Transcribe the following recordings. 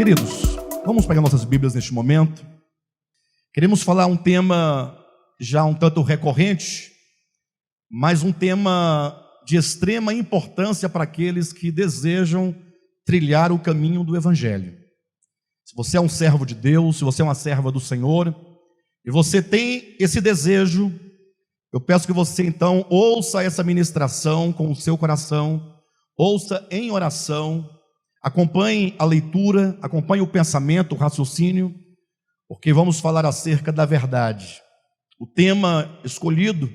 Queridos, vamos pegar nossas Bíblias neste momento. Queremos falar um tema já um tanto recorrente, mas um tema de extrema importância para aqueles que desejam trilhar o caminho do Evangelho. Se você é um servo de Deus, se você é uma serva do Senhor, e você tem esse desejo, eu peço que você então ouça essa ministração com o seu coração, ouça em oração, acompanhe a leitura, acompanhe o pensamento, o raciocínio, porque vamos falar acerca da verdade. O tema escolhido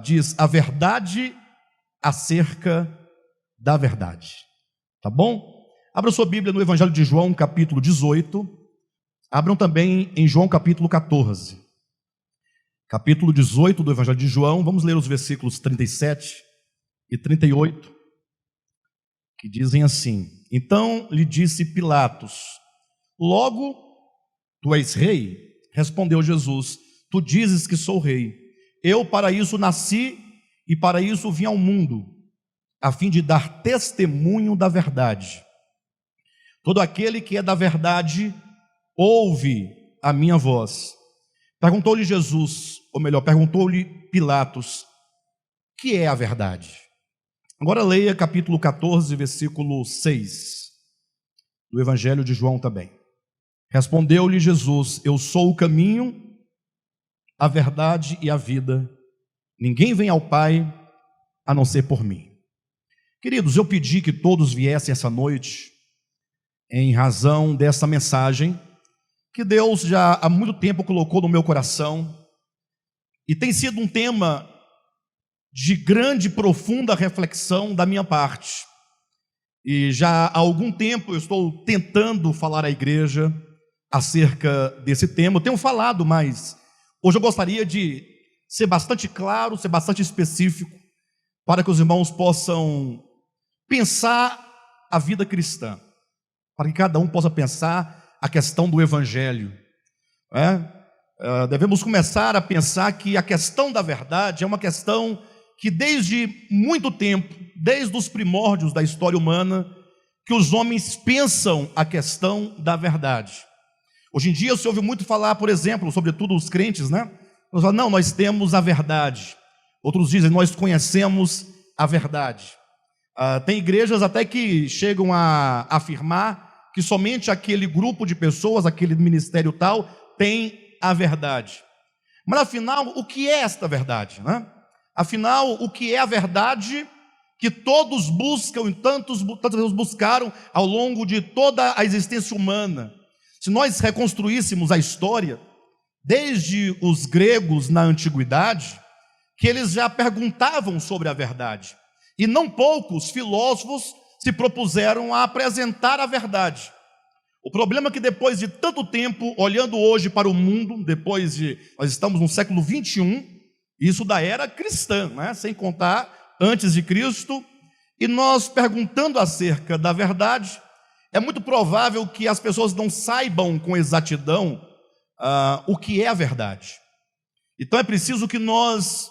diz a verdade acerca da verdade. Tá bom? Abra sua Bíblia no Evangelho de João, capítulo 18. Abram também em João, capítulo 14. Capítulo 18 do Evangelho de João. Vamos ler os versículos 37 e 38, que dizem assim: Então lhe disse Pilatos: Logo, tu és rei? Respondeu Jesus: Tu dizes que sou rei. Eu para isso nasci e para isso vim ao mundo, a fim de dar testemunho da verdade. Todo aquele que é da verdade ouve a minha voz. Perguntou-lhe Jesus, ou melhor, perguntou-lhe Pilatos: que é a verdade? Agora leia capítulo 14, versículo 6, do Evangelho de João também. Respondeu-lhe Jesus: Eu sou o caminho, a verdade e a vida. Ninguém vem ao Pai a não ser por mim. Queridos, eu pedi que todos viessem essa noite em razão dessa mensagem que Deus já há muito tempo colocou no meu coração, e tem sido um tema de grande e profunda reflexão da minha parte. E já há algum tempo eu estou tentando falar à igreja acerca desse tema. Eu tenho falado, mas hoje eu gostaria de ser bastante claro, ser bastante específico, para que os irmãos possam pensar a vida cristã, para que cada um possa pensar a questão do Evangelho. Devemos começar a pensar que a questão da verdade é uma questão que desde muito tempo, desde os primórdios da história humana, que os homens pensam a questão da verdade. Hoje em dia se ouve muito falar, por exemplo, sobretudo os crentes, Nós falamos, não, nós temos a verdade. Outros dizem, nós conhecemos a verdade. Tem igrejas até que chegam a afirmar que somente aquele grupo de pessoas, aquele ministério tal, tem a verdade. Mas afinal, o que é esta verdade? Afinal, o que é a verdade que todos buscam e tantas vezes buscaram ao longo de toda a existência humana? Se nós reconstruíssemos a história, desde os gregos na antiguidade, que eles já perguntavam sobre a verdade, e não poucos filósofos se propuseram a apresentar a verdade. O problema é que depois de tanto tempo, olhando hoje para o mundo, nós estamos no século 21, isso da era cristã, sem contar antes de Cristo, e nós perguntando acerca da verdade, é muito provável que as pessoas não saibam com exatidão o que é a verdade. Então é preciso que nós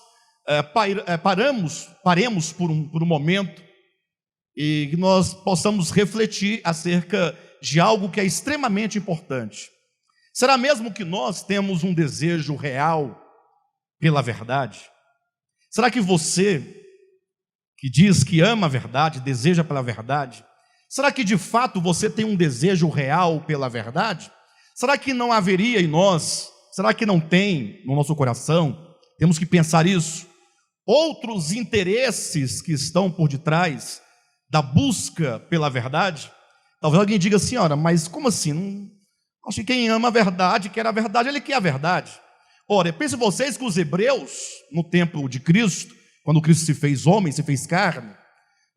paremos por um momento e que nós possamos refletir acerca de algo que é extremamente importante. Será mesmo que nós temos um desejo real pela verdade? Será que você, que diz que ama a verdade, deseja pela verdade, será que de fato você tem um desejo real pela verdade? Será que não haveria em nós, será que não tem no nosso coração, temos que pensar isso, outros interesses que estão por detrás da busca pela verdade? Talvez alguém diga assim, ora, mas como assim? Acho que quem ama a verdade, quer a verdade, ele quer a verdade. Ora, pense vocês que os hebreus, no tempo de Cristo, quando Cristo se fez homem, se fez carne,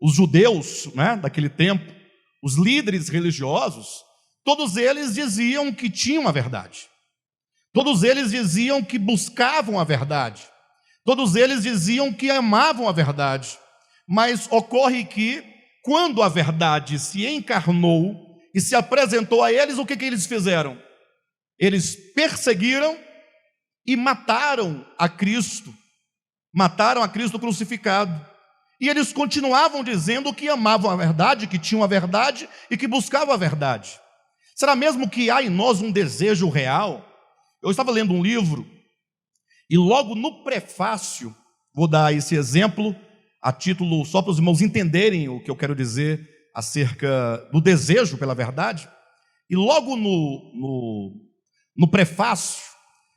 os judeus, daquele tempo, os líderes religiosos, todos eles diziam que tinham a verdade. Todos eles diziam que buscavam a verdade. Todos eles diziam que amavam a verdade. Mas ocorre que, quando a verdade se encarnou e se apresentou a eles, o que eles fizeram? Eles perseguiram e mataram a Cristo crucificado. E eles continuavam dizendo que amavam a verdade, que tinham a verdade e que buscavam a verdade. Será mesmo que há em nós um desejo real? Eu estava lendo um livro e logo no prefácio, vou dar esse exemplo a título só para os irmãos entenderem o que eu quero dizer acerca do desejo pela verdade. E logo no prefácio,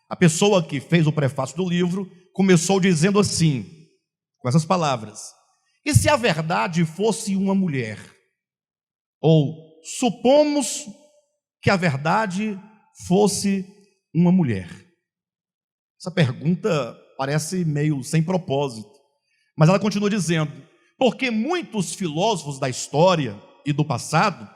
a pessoa que fez o prefácio do livro começou dizendo assim, com essas palavras: e se a verdade fosse uma mulher? Ou supomos que a verdade fosse uma mulher. Essa pergunta parece meio sem propósito, mas ela continua dizendo: porque muitos filósofos da história e do passado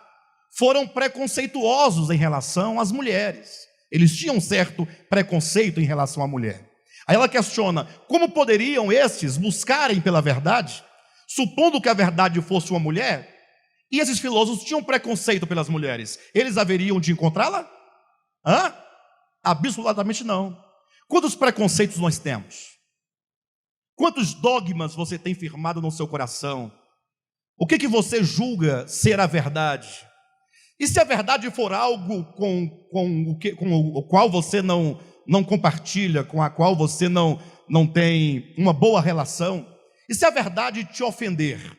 foram preconceituosos em relação às mulheres. Eles tinham certo preconceito em relação à mulher. Aí ela questiona: como poderiam estes buscarem pela verdade, supondo que a verdade fosse uma mulher? E esses filósofos tinham preconceito pelas mulheres, eles haveriam de encontrá-la? Absolutamente não. Quantos preconceitos nós temos? Quantos dogmas você tem firmado no seu coração? O que você julga ser a verdade? E se a verdade for algo com o qual você não compartilha, com a qual você não tem uma boa relação? E se a verdade te ofender?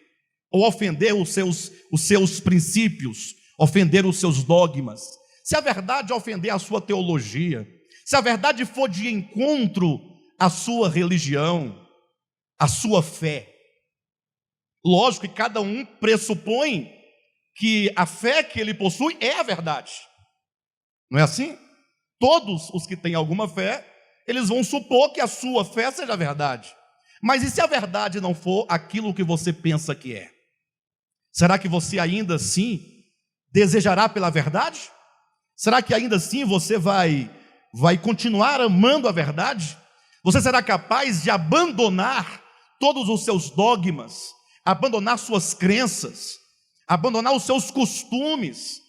Ou ofender os seus princípios, ofender os seus dogmas? Se a verdade ofender a sua teologia, se a verdade for de encontro à sua religião, à sua fé, lógico que cada um pressupõe que a fé que ele possui é a verdade, não é assim? Todos os que têm alguma fé, eles vão supor que a sua fé seja a verdade. Mas e se a verdade não for aquilo que você pensa que é? Será que você ainda assim desejará pela verdade? Será que ainda assim você vai continuar amando a verdade? Você será capaz de abandonar todos os seus dogmas, abandonar suas crenças, abandonar os seus costumes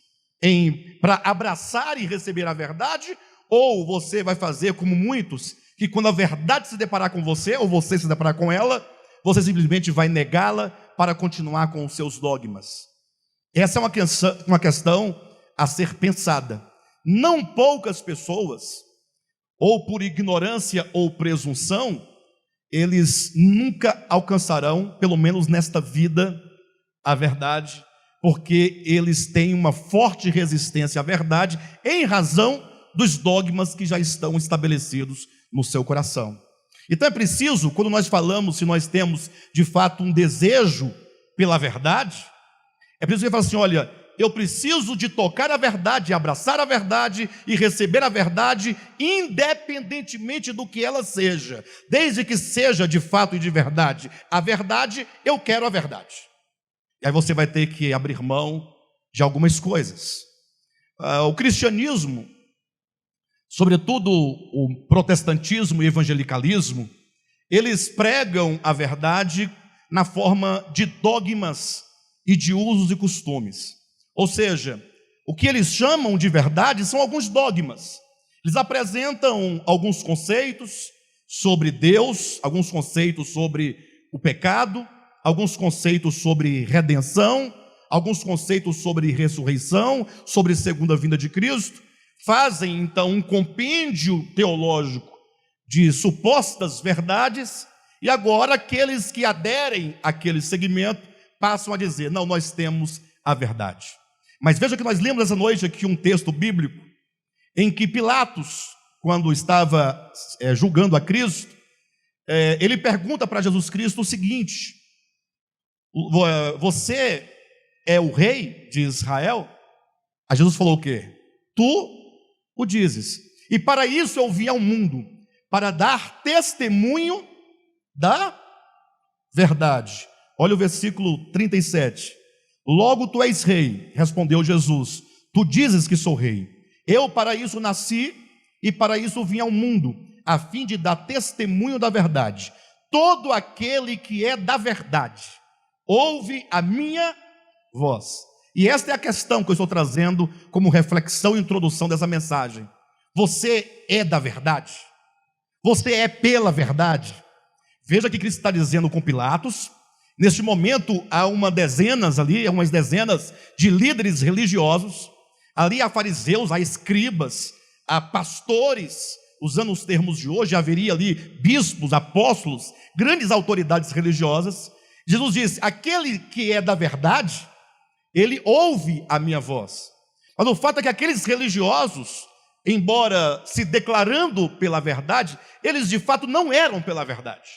para abraçar e receber a verdade? Ou você vai fazer como muitos, que quando a verdade se deparar com você, ou você se deparar com ela, você simplesmente vai negá-la para continuar com os seus dogmas? Essa é uma questão a ser pensada. Não poucas pessoas, ou por ignorância ou presunção, eles nunca alcançarão, pelo menos nesta vida, a verdade, porque eles têm uma forte resistência à verdade, em razão dos dogmas que já estão estabelecidos no seu coração. Então é preciso, quando nós falamos, se nós temos de fato um desejo pela verdade, é preciso que fale assim: olha, eu preciso de tocar a verdade, abraçar a verdade e receber a verdade, independentemente do que ela seja, desde que seja de fato e de verdade a verdade, eu quero a verdade. E aí você vai ter que abrir mão de algumas coisas. O cristianismo, sobretudo o protestantismo e o evangelicalismo, eles pregam a verdade na forma de dogmas e de usos e costumes. Ou seja, o que eles chamam de verdade são alguns dogmas. Eles apresentam alguns conceitos sobre Deus, alguns conceitos sobre o pecado, alguns conceitos sobre redenção, alguns conceitos sobre ressurreição, sobre segunda vinda de Cristo. Fazem então um compêndio teológico de supostas verdades, e agora aqueles que aderem àquele segmento passam a dizer: não, nós temos a verdade. Mas veja que nós lemos essa noite aqui um texto bíblico em que Pilatos, quando estava julgando a Cristo, ele pergunta para Jesus Cristo o seguinte: você é o rei de Israel? Aí Jesus falou o quê? Tu o dizes. E para isso eu vim ao mundo, para dar testemunho da verdade. Olha o versículo 37. Logo tu és rei, respondeu Jesus. Tu dizes que sou rei. Eu para isso nasci e para isso vim ao mundo, a fim de dar testemunho da verdade. Todo aquele que é da verdade ouve a minha voz. E esta é a questão que eu estou trazendo como reflexão e introdução dessa mensagem. Você é da verdade? Você é pela verdade? Veja que Cristo está dizendo com Pilatos, Neste momento, há umas dezenas de líderes religiosos. Ali há fariseus, há escribas, há pastores. Usando os termos de hoje, haveria ali bispos, apóstolos, grandes autoridades religiosas. Jesus disse: aquele que é da verdade, ele ouve a minha voz. Mas o fato é que aqueles religiosos, embora se declarando pela verdade, eles de fato não eram pela verdade.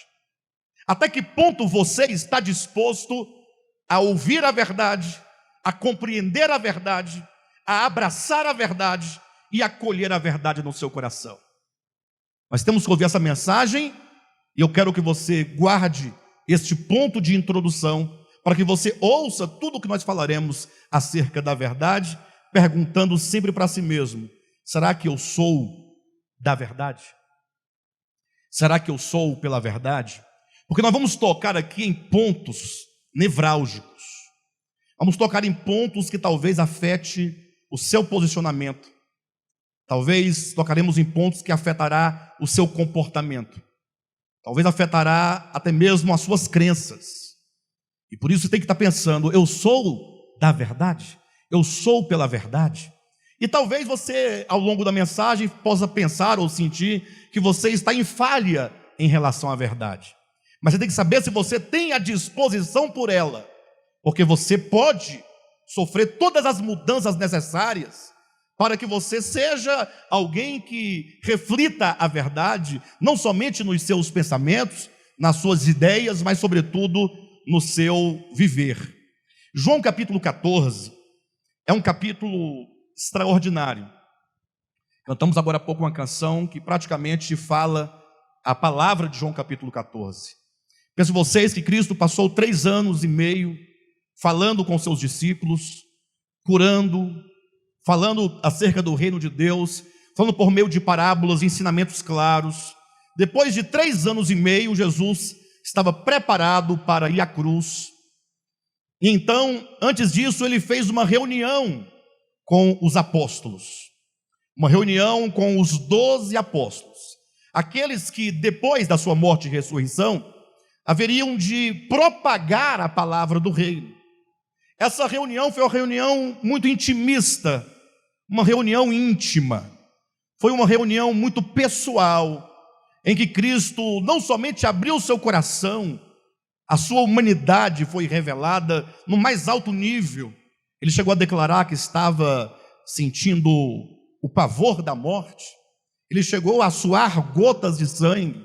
Até que ponto você está disposto a ouvir a verdade, a compreender a verdade, a abraçar a verdade e acolher a verdade no seu coração? Nós temos que ouvir essa mensagem, e eu quero que você guarde este ponto de introdução, para que você ouça tudo o que nós falaremos acerca da verdade, perguntando sempre para si mesmo: será que eu sou da verdade? Será que eu sou pela verdade? Porque nós vamos tocar aqui em pontos nevrálgicos. Vamos tocar em pontos que talvez afete o seu posicionamento. Talvez tocaremos em pontos que afetará o seu comportamento. Talvez afetará até mesmo as suas crenças. E por isso você tem que estar pensando: eu sou da verdade? Eu sou pela verdade? E talvez você, ao longo da mensagem, possa pensar ou sentir que você está em falha em relação à verdade. Mas você tem que saber se você tem a disposição por ela, porque você pode sofrer todas as mudanças necessárias para que você seja alguém que reflita a verdade, não somente nos seus pensamentos, nas suas ideias, mas sobretudo no seu viver. João capítulo 14 é um capítulo extraordinário. Cantamos agora há pouco uma canção que praticamente fala a palavra de João capítulo 14. Penso vocês que Cristo passou 3 anos e meio falando com seus discípulos, curando, falando acerca do reino de Deus, falando por meio de parábolas, ensinamentos claros. Depois de 3 anos e meio, Jesus estava preparado para ir à cruz. E então, antes disso, ele fez uma reunião com os apóstolos. Uma reunião com os 12 apóstolos. Aqueles que, depois da sua morte e ressurreição, haveriam de propagar a palavra do reino. Essa reunião foi uma reunião muito intimista, uma reunião íntima. Foi uma reunião muito pessoal, em que Cristo não somente abriu o seu coração, a sua humanidade foi revelada no mais alto nível. Ele chegou a declarar que estava sentindo o pavor da morte. Ele chegou a suar gotas de sangue.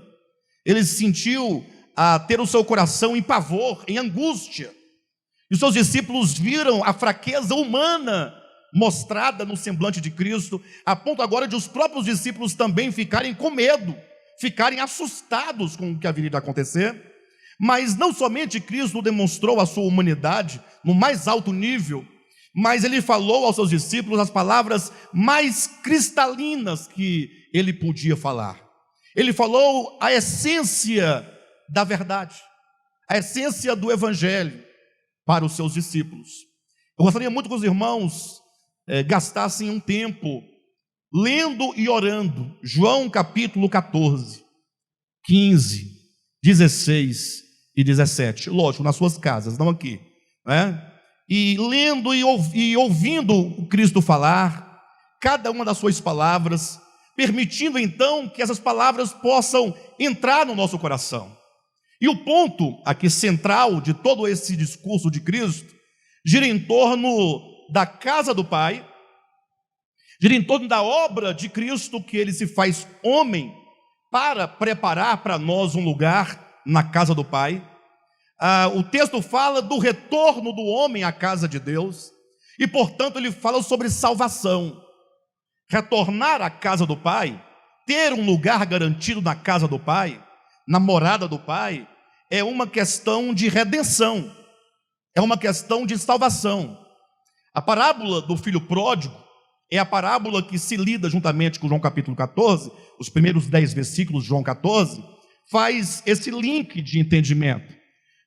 Ele sentiu a ter o seu coração em pavor, em angústia. E os seus discípulos viram a fraqueza humana mostrada no semblante de Cristo, a ponto agora de os próprios discípulos também ficarem com medo, ficarem assustados com o que haveria de acontecer. Mas não somente Cristo demonstrou a sua humanidade no mais alto nível, mas ele falou aos seus discípulos as palavras mais cristalinas que ele podia falar. Ele falou a essência da verdade, a essência do evangelho para os seus discípulos. Eu gostaria muito que os irmãos gastassem um tempo lendo e orando João capítulo 14, 15, 16 e 17, lógico, nas suas casas, não aqui, né? E lendo e ouvindo o Cristo falar, cada uma das suas palavras, permitindo então que essas palavras possam entrar no nosso coração. E o ponto aqui central de todo esse discurso de Cristo gira em torno da casa do Pai, gira em torno da obra de Cristo, que ele se faz homem para preparar para nós um lugar na casa do Pai. O texto fala do retorno do homem à casa de Deus, e portanto ele fala sobre salvação. Retornar à casa do Pai, ter um lugar garantido na casa do Pai, na morada do Pai, é uma questão de redenção, é uma questão de salvação. A parábola do filho pródigo é a parábola que se lida juntamente com João capítulo 14, os primeiros 10 versículos de João 14, faz esse link de entendimento,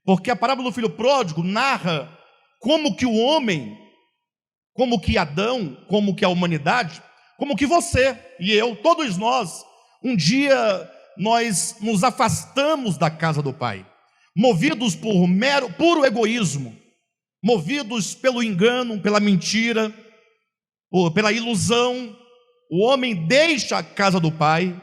porque a parábola do filho pródigo narra como que o homem, como que Adão, como que a humanidade, como que você e eu, todos nós, um dia nós nos afastamos da casa do Pai. movidos por puro egoísmo, movidos pelo engano, pela mentira, ou pela ilusão, o homem deixa a casa do pai.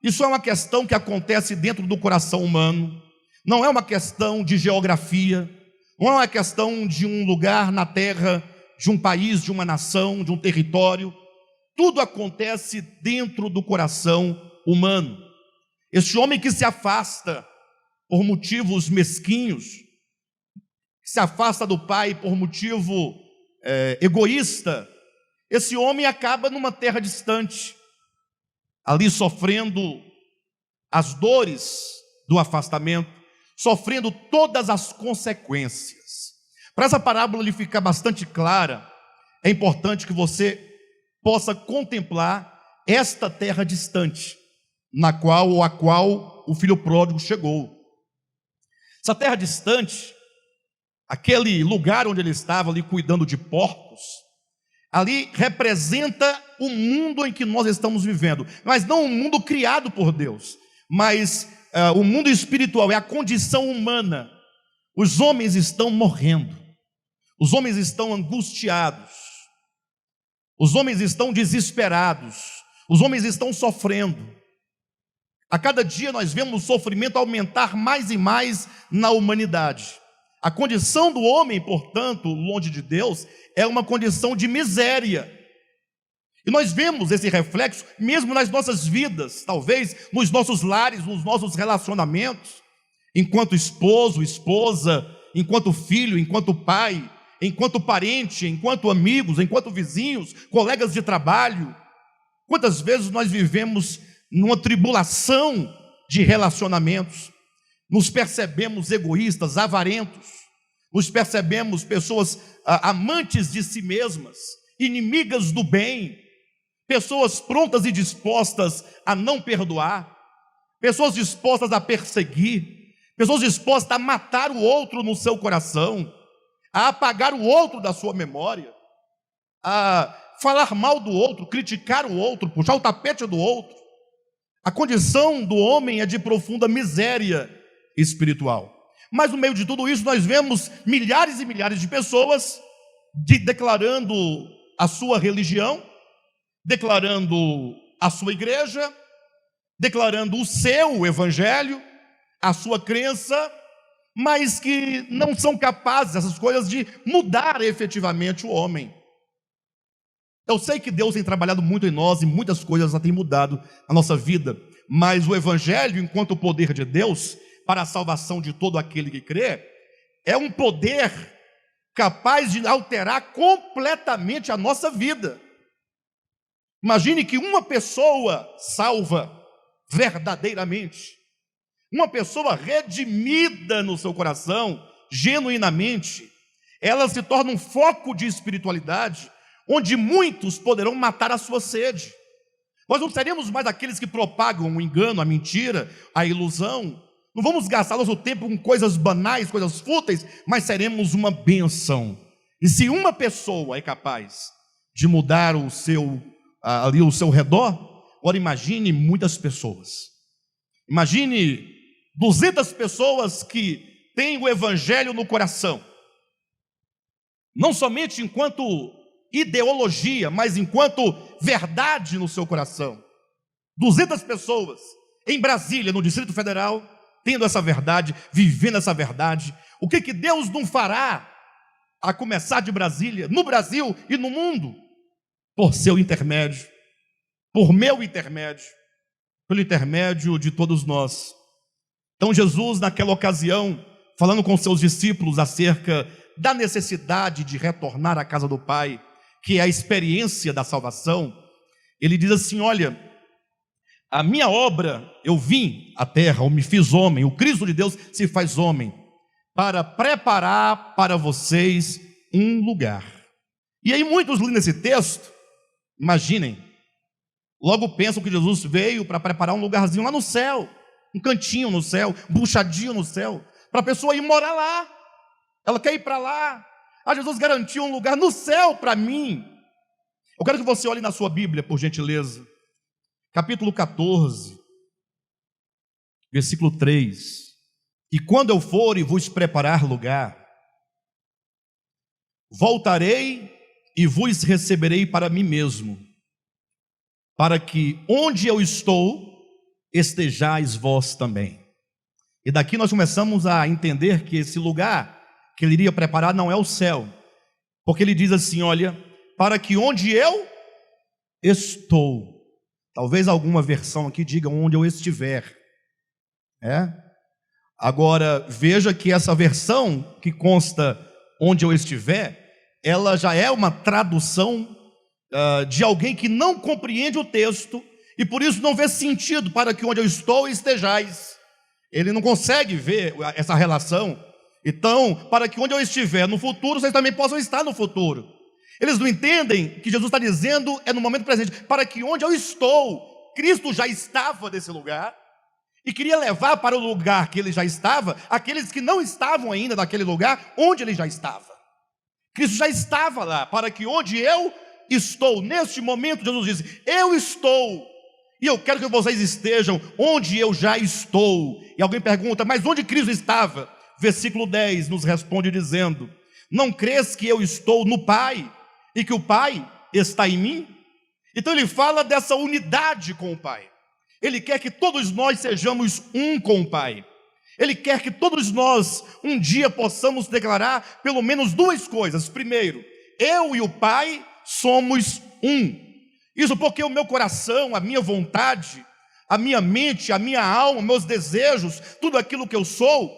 Isso é uma questão que acontece dentro do coração humano, não é uma questão de geografia, não é uma questão de um lugar na terra, de um país, de uma nação, de um território. Tudo acontece dentro do coração humano. Este homem que se afasta por motivos mesquinhos, que se afasta do pai por motivo egoísta, esse homem acaba numa terra distante, ali sofrendo as dores do afastamento, sofrendo todas as consequências. Para essa parábola lhe ficar bastante clara, é importante que você possa contemplar esta terra distante, a qual o filho pródigo chegou. Essa terra distante, aquele lugar onde ele estava ali cuidando de porcos, ali representa o mundo em que nós estamos vivendo, mas não um mundo criado por Deus, mas o mundo espiritual, é a condição humana. Os homens estão morrendo, os homens estão angustiados, os homens estão desesperados, os homens estão sofrendo. A cada dia nós vemos o sofrimento aumentar mais e mais na humanidade. A condição do homem, portanto, longe de Deus, é uma condição de miséria. E nós vemos esse reflexo mesmo nas nossas vidas, talvez nos nossos lares, nos nossos relacionamentos, enquanto esposo, esposa, enquanto filho, enquanto pai, enquanto parente, enquanto amigos, enquanto vizinhos, colegas de trabalho. Quantas vezes nós vivemos numa tribulação de relacionamentos, nos percebemos egoístas, avarentos, nos percebemos pessoas amantes de si mesmas, inimigas do bem, pessoas prontas e dispostas a não perdoar, pessoas dispostas a perseguir, pessoas dispostas a matar o outro no seu coração, a apagar o outro da sua memória, a falar mal do outro, criticar o outro, puxar o tapete do outro. A condição do homem é de profunda miséria espiritual. Mas no meio de tudo isso nós vemos milhares e milhares de pessoas declarando a sua religião, declarando a sua igreja, declarando o seu evangelho, a sua crença, mas que não são capazes, essas coisas, de mudar efetivamente o homem. Eu sei que Deus tem trabalhado muito em nós e muitas coisas já têm mudado a nossa vida, mas o evangelho, enquanto o poder de Deus para a salvação de todo aquele que crê, é um poder capaz de alterar completamente a nossa vida. Imagine que uma pessoa salva verdadeiramente, uma pessoa redimida no seu coração, genuinamente, ela se torna um foco de espiritualidade, onde muitos poderão matar a sua sede. Nós não seremos mais aqueles que propagam o engano, a mentira, a ilusão. Não vamos gastar nosso tempo com coisas banais, coisas fúteis, mas seremos uma bênção. E se uma pessoa é capaz de mudar o seu redor, agora imagine muitas pessoas. Imagine 200 pessoas que têm o evangelho no coração, não somente enquanto ideologia, mas enquanto verdade no seu coração. 200 pessoas em Brasília, no Distrito Federal, tendo essa verdade, vivendo essa verdade. O que Deus não fará, a começar de Brasília, no Brasil e no mundo, por seu intermédio, por meu intermédio, pelo intermédio de todos nós. Então Jesus, naquela ocasião, falando com seus discípulos acerca da necessidade de retornar à casa do Pai, que é a experiência da salvação, ele diz assim: olha, a minha obra, eu vim à terra, eu me fiz homem, o Cristo de Deus se faz homem, para preparar para vocês um lugar. E aí muitos lendo esse texto, imaginem, logo pensam que Jesus veio para preparar um lugarzinho lá no céu, um cantinho no céu, um buchadinho no céu, para a pessoa ir morar lá. Ela quer ir para lá. Jesus garantiu um lugar no céu para mim. Eu quero que você olhe na sua Bíblia, por gentileza, capítulo 14, versículo 3. E quando eu for e vos preparar lugar, voltarei e vos receberei para mim mesmo, para que onde eu estou, estejais vós também. E daqui nós começamos a entender que esse lugar que ele iria preparar não é o céu, porque ele diz assim, olha, para que onde eu estou, talvez alguma versão aqui diga onde eu estiver, Agora, veja que essa versão que consta onde eu estiver, ela já é uma tradução de alguém que não compreende o texto e por isso não vê sentido para que onde eu estou estejais. Ele não consegue ver essa relação. Então, para que onde eu estiver no futuro, vocês também possam estar no futuro. Eles não entendem que Jesus está dizendo é no momento presente, para que onde eu estou, Cristo já estava nesse lugar e queria levar para o lugar que ele já estava aqueles que não estavam ainda naquele lugar onde ele já estava. Cristo já estava lá, para que onde eu estou, neste momento, Jesus disse, eu estou, e eu quero que vocês estejam onde eu já estou. E alguém pergunta, mas onde Cristo estava? Versículo 10 nos responde dizendo, não crês que eu estou no Pai, e que o Pai está em mim? Então ele fala dessa unidade com o Pai. Ele quer que todos nós sejamos um com o Pai. Ele quer que todos nós um dia possamos declarar pelo menos duas coisas. Primeiro, eu e o Pai somos um. Isso porque o meu coração, a minha vontade, a minha mente, a minha alma, meus desejos, tudo aquilo que eu sou,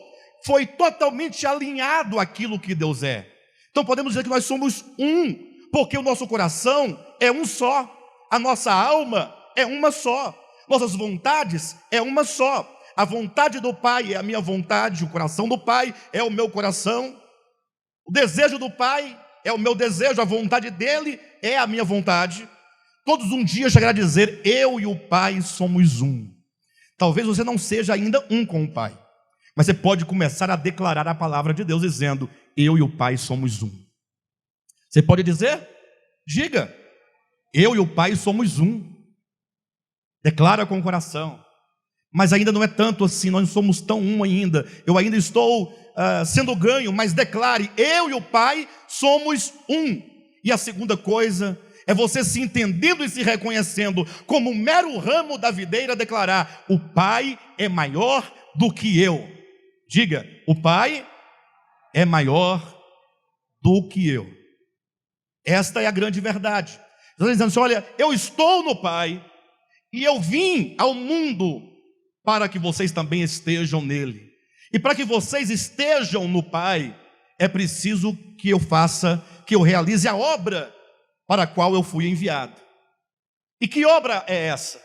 foi totalmente alinhado àquilo que Deus é. Então podemos dizer que nós somos um, porque o nosso coração é um só, a nossa alma é uma só, nossas vontades é uma só. A vontade do Pai é a minha vontade, o coração do Pai é o meu coração, o desejo do Pai é o meu desejo, a vontade dele é a minha vontade. Todos um dia chegará a dizer, eu e o Pai somos um. Talvez você não seja ainda um com o Pai, mas você pode começar a declarar a palavra de Deus dizendo, eu e o Pai somos um. Você pode dizer? Diga, eu e o Pai somos um. Declara com o coração. Mas ainda não é tanto assim, nós não somos tão um ainda. Eu ainda estou sendo ganho, mas declare, eu e o Pai somos um. E a segunda coisa é você se entendendo e se reconhecendo como um mero ramo da videira, declarar, o Pai é maior do que eu. Diga, o Pai é maior do que eu. Esta é a grande verdade. Jesus está dizendo assim, olha, eu estou no Pai e eu vim ao mundo para que vocês também estejam nele. E para que vocês estejam no Pai, é preciso que eu faça, que eu realize a obra para a qual eu fui enviado. E que obra é essa?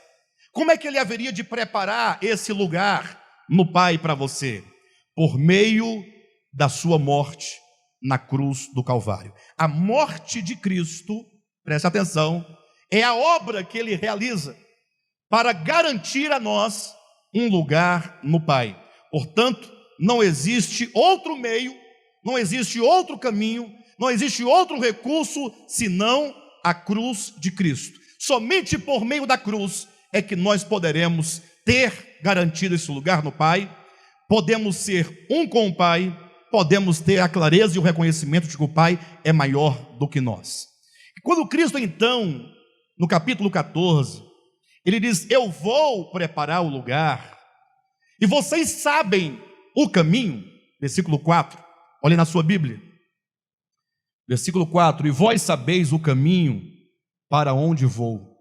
Como é que ele haveria de preparar esse lugar no Pai para você? Por meio da sua morte na cruz do Calvário. A morte de Cristo, preste atenção, é a obra que ele realiza para garantir a nós um lugar no Pai. Portanto, não existe outro meio, não existe outro caminho, não existe outro recurso senão a cruz de Cristo. Somente por meio da cruz é que nós poderemos ter garantido esse lugar no Pai, podemos ser um com o Pai, podemos ter a clareza e o reconhecimento de que o Pai é maior do que nós. E quando Cristo então, no capítulo 14, ele diz, eu vou preparar o lugar, e vocês sabem o caminho, versículo 4, olhem na sua Bíblia, versículo 4, e vós sabeis o caminho para onde vou.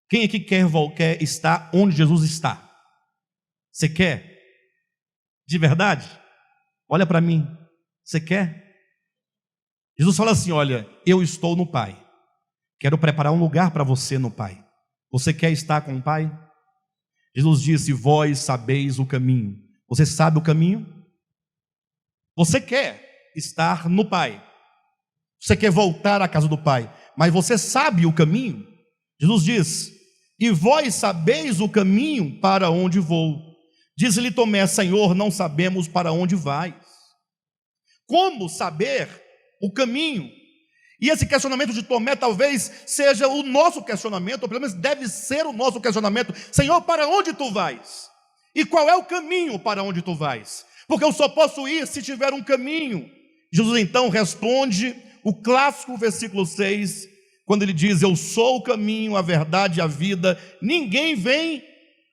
Quem aqui quer estar onde Jesus está? Você quer? De verdade? Olha para mim, você quer? Jesus fala assim, olha, eu estou no Pai, quero preparar um lugar para você no Pai. Você quer estar com o Pai? Jesus disse, vós sabeis o caminho. Você sabe o caminho? Você quer estar no Pai. Você quer voltar à casa do Pai, mas você sabe o caminho? Jesus diz, e vós sabeis o caminho para onde vou. Diz-lhe Tomé, Senhor, não sabemos para onde vais. Como saber o caminho? E esse questionamento de Tomé talvez seja o nosso questionamento, ou pelo menos deve ser o nosso questionamento. Senhor, para onde tu vais? E qual é o caminho para onde tu vais? Porque eu só posso ir se tiver um caminho. Jesus então responde o clássico versículo 6, quando ele diz: eu sou o caminho, a verdade e a vida, ninguém vem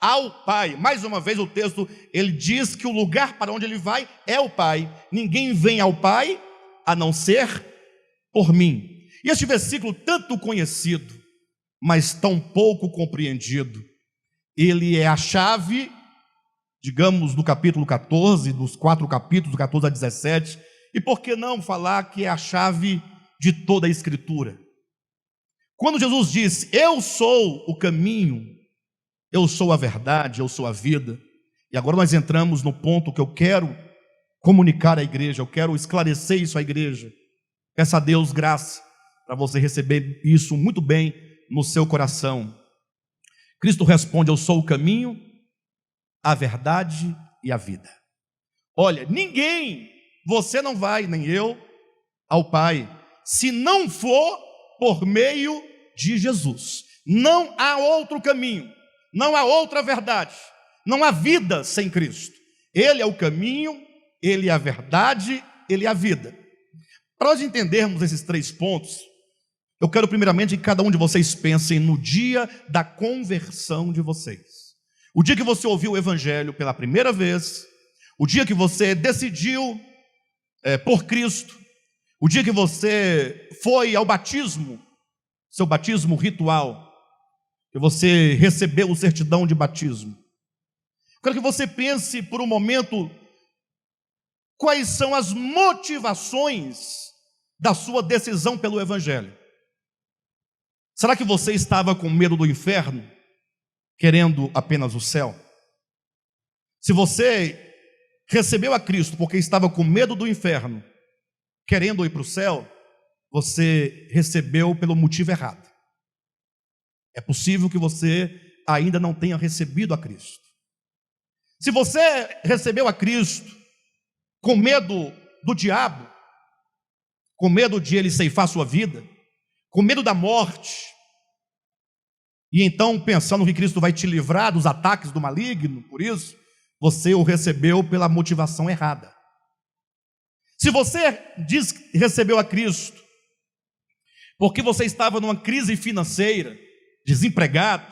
ao Pai. Mais uma vez o texto, ele diz que o lugar para onde ele vai é o Pai. Ninguém vem ao Pai a não ser por mim. E este versículo, tanto conhecido, mas tão pouco compreendido, ele é a chave, digamos, do capítulo 14, dos 4 capítulos, do 14 a 17, e por que não falar que é a chave de toda a Escritura? Quando Jesus disse: eu sou o caminho, eu sou a verdade, eu sou a vida, e agora nós entramos no ponto que eu quero comunicar à igreja, eu quero esclarecer isso à igreja. Peça a Deus graça para você receber isso muito bem no seu coração. Cristo responde: eu sou o caminho, a verdade e a vida. Olha, ninguém, você não vai, nem eu, ao Pai, se não for por meio de Jesus. Não há outro caminho, não há outra verdade, não há vida sem Cristo. Ele é o caminho, Ele é a verdade, Ele é a vida. Para nós entendermos esses 3 pontos, eu quero primeiramente que cada um de vocês pensem no dia da conversão de vocês. O dia que você ouviu o Evangelho pela primeira vez, o dia que você decidiu por Cristo, o dia que você foi ao batismo, seu batismo ritual, que você recebeu o certidão de batismo. Quero que você pense por um momento quais são as motivações da sua decisão pelo Evangelho. Será que você estava com medo do inferno, querendo apenas o céu? Se você recebeu a Cristo porque estava com medo do inferno, querendo ir para o céu, você recebeu pelo motivo errado. É possível que você ainda não tenha recebido a Cristo. Se você recebeu a Cristo com medo do diabo, com medo de ele ceifar sua vida, com medo da morte, e então pensando que Cristo vai te livrar dos ataques do maligno, por isso, você o recebeu pela motivação errada. Se você diz que recebeu a Cristo porque você estava numa crise financeira, desempregado,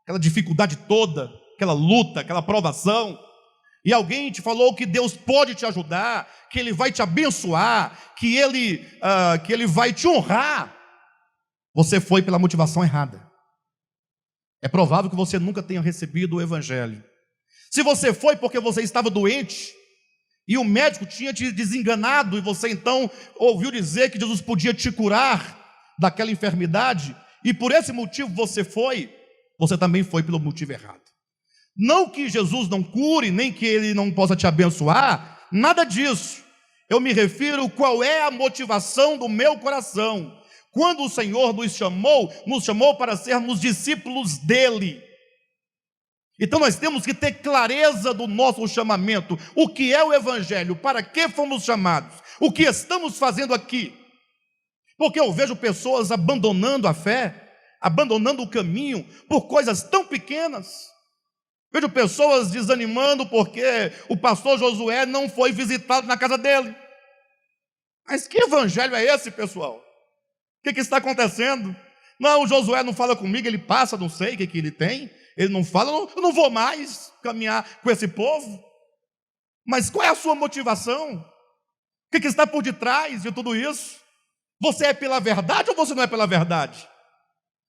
aquela dificuldade toda, aquela luta, aquela provação, e alguém te falou que Deus pode te ajudar, que Ele vai te abençoar, que Ele vai te honrar, você foi pela motivação errada. É provável que você nunca tenha recebido o Evangelho. Se você foi porque você estava doente, e o médico tinha te desenganado, e você então ouviu dizer que Jesus podia te curar daquela enfermidade, e por esse motivo você também foi pelo motivo errado. Não que Jesus não cure, nem que Ele não possa te abençoar, nada disso. Eu me refiro qual é a motivação do meu coração. Quando o Senhor nos chamou para sermos discípulos dEle. Então nós temos que ter clareza do nosso chamamento. O que é o Evangelho? Para que fomos chamados? O que estamos fazendo aqui? Porque eu vejo pessoas abandonando a fé, abandonando o caminho por coisas tão pequenas. Vejo pessoas desanimando porque o pastor Josué não foi visitado na casa dele. Mas que evangelho é esse, pessoal? O que está acontecendo? Não, o Josué não fala comigo, ele passa, não sei o que ele tem. Ele não fala, eu não vou mais caminhar com esse povo. Mas qual é a sua motivação? O que está por detrás de tudo isso? Você é pela verdade ou você não é pela verdade?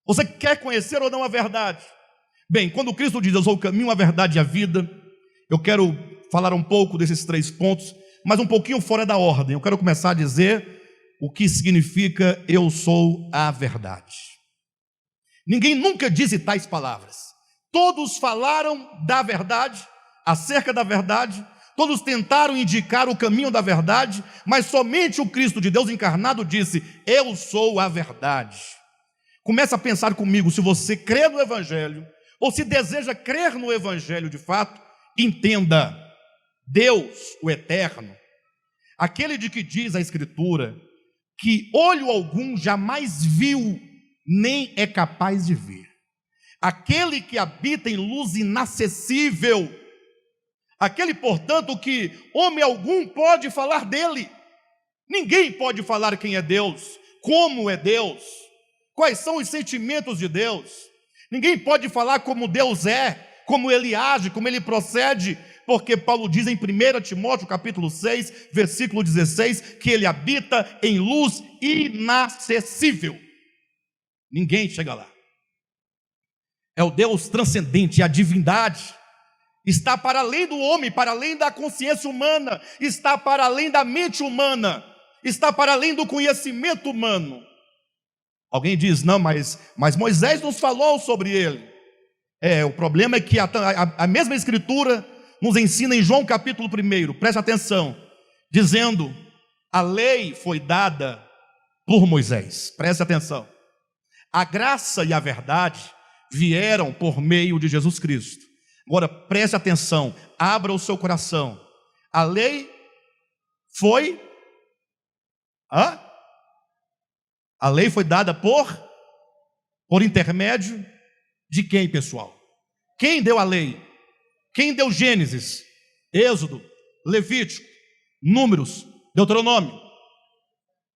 Você quer conhecer ou não a verdade? Bem, quando Cristo diz: eu sou o caminho, a verdade e a vida, eu quero falar um pouco desses 3 pontos, mas um pouquinho fora da ordem. Eu quero começar a dizer o que significa eu sou a verdade. Ninguém nunca disse tais palavras. Todos falaram da verdade, acerca da verdade, todos tentaram indicar o caminho da verdade, mas somente o Cristo de Deus encarnado disse: eu sou a verdade. Começa a pensar comigo, se você crê no Evangelho, ou se deseja crer no Evangelho de fato, entenda, Deus, o Eterno, aquele de que diz a Escritura, que olho algum jamais viu, nem é capaz de ver, aquele que habita em luz inacessível, Aquele, portanto, que homem algum pode falar dele. Ninguém pode falar quem é Deus, como é Deus, quais são os sentimentos de Deus. Ninguém pode falar como Deus é, como Ele age, como Ele procede, porque Paulo diz em 1 Timóteo capítulo 6, versículo 16, que Ele habita em luz inacessível. Ninguém chega lá. É o Deus transcendente, a divindade. Está para além do homem, para além da consciência humana, está para além da mente humana, está para além do conhecimento humano. Alguém diz, não, mas Moisés nos falou sobre ele. O problema é que a mesma escritura nos ensina em João capítulo 1, preste atenção, dizendo, a lei foi dada por Moisés, preste atenção. A graça e a verdade vieram por meio de Jesus Cristo. Agora preste atenção, abra o seu coração. A lei foi... A lei foi dada por intermédio de quem, pessoal? Quem deu a lei? Quem deu Gênesis, Êxodo, Levítico, Números, Deuteronômio?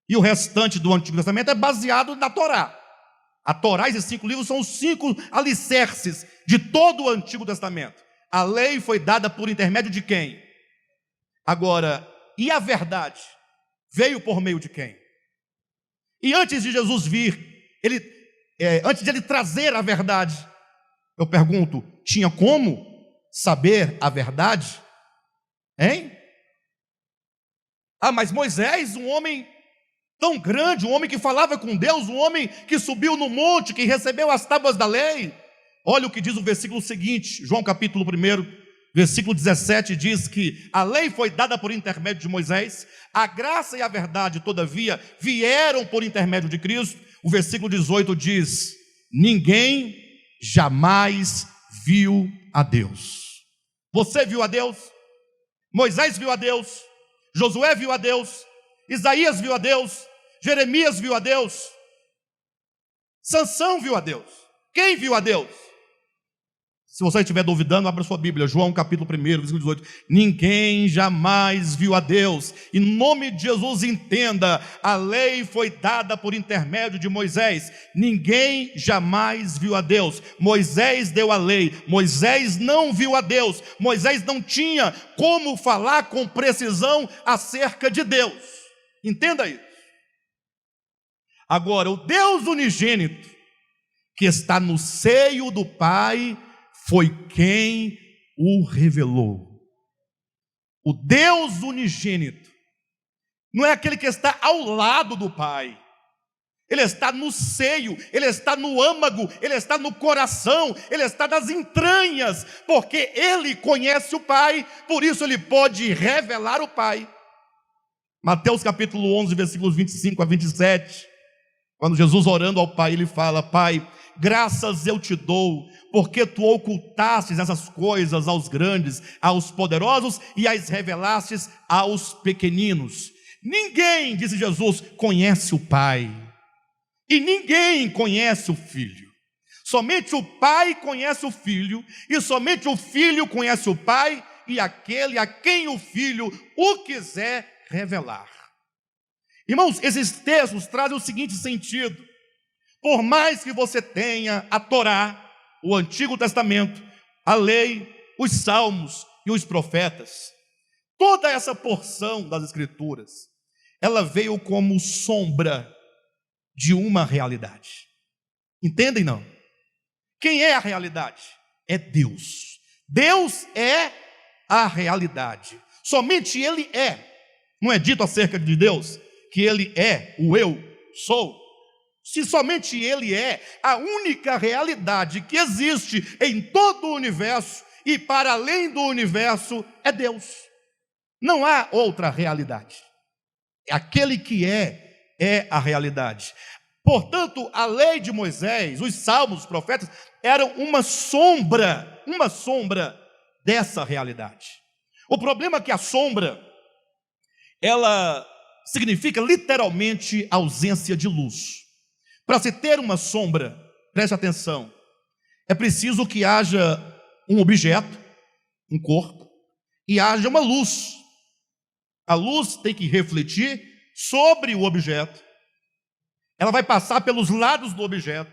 E o restante do Antigo Testamento é baseado na Torá. A Torá, esses 5 livros, são os 5 alicerces de todo o Antigo Testamento. A lei foi dada por intermédio de quem? Agora, e a verdade? Veio por meio de quem? E antes de Jesus vir, antes de ele trazer a verdade, eu pergunto, tinha como saber a verdade? Hein? Mas Moisés, um homem tão grande, um homem que falava com Deus, um homem que subiu no monte, que recebeu as tábuas da lei. Olha o que diz o versículo seguinte, João capítulo 1, versículo 17, diz que a lei foi dada por intermédio de Moisés, a graça e a verdade, todavia, vieram por intermédio de Cristo. O versículo 18 diz, ninguém jamais viu a Deus. Você viu a Deus? Moisés viu a Deus? Josué viu a Deus? Isaías viu a Deus? Jeremias viu a Deus? Sansão viu a Deus? Quem viu a Deus? Se você estiver duvidando, abra sua Bíblia, João capítulo 1, versículo 18. Ninguém jamais viu a Deus. Em nome de Jesus, entenda, a lei foi dada por intermédio de Moisés. Ninguém jamais viu a Deus. Moisés deu a lei, Moisés não viu a Deus. Moisés não tinha como falar com precisão acerca de Deus. Entenda isso. Agora, o Deus unigênito, que está no seio do Pai, foi quem o revelou. O Deus unigênito não é aquele que está ao lado do Pai. Ele está no seio, ele está no âmago, ele está no coração, ele está nas entranhas, porque ele conhece o Pai, por isso ele pode revelar o Pai. Mateus capítulo 11, versículos 25 a 27, quando Jesus orando ao Pai, ele fala, Pai, graças eu te dou, porque tu ocultastes essas coisas aos grandes, aos poderosos, e as revelastes aos pequeninos. Ninguém, disse Jesus, conhece o Pai, e ninguém conhece o Filho. Somente o Pai conhece o Filho, e somente o Filho conhece o Pai, e aquele a quem o Filho o quiser revelar. Irmãos, esses textos trazem o seguinte sentido: por mais que você tenha a Torá, o Antigo Testamento, a lei, os salmos e os profetas, toda essa porção das Escrituras, ela veio como sombra de uma realidade. Entendem, não? Quem é a realidade? É Deus. Deus é a realidade. Somente Ele é. Não é dito acerca de Deus que Ele é o eu sou? Se somente Ele é a única realidade que existe em todo o universo e para além do universo, é Deus. Não há outra realidade. Aquele que é a realidade. Portanto, a lei de Moisés, os salmos, os profetas, eram uma sombra dessa realidade. O problema é que a sombra, ela significa literalmente ausência de luz. Para se ter uma sombra, preste atenção, é preciso que haja um objeto, um corpo, e haja uma luz. A luz tem que refletir sobre o objeto, ela vai passar pelos lados do objeto,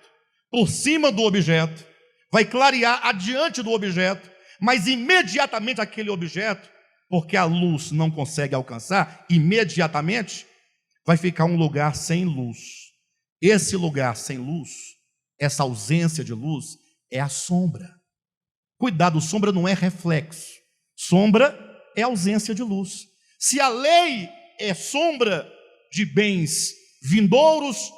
por cima do objeto, vai clarear adiante do objeto, mas imediatamente aquele objeto, porque a luz não consegue alcançar, imediatamente vai ficar um lugar sem luz. Esse lugar sem luz, essa ausência de luz, é a sombra. Cuidado, sombra não é reflexo, sombra é ausência de luz. Se a lei é sombra de bens vindouros,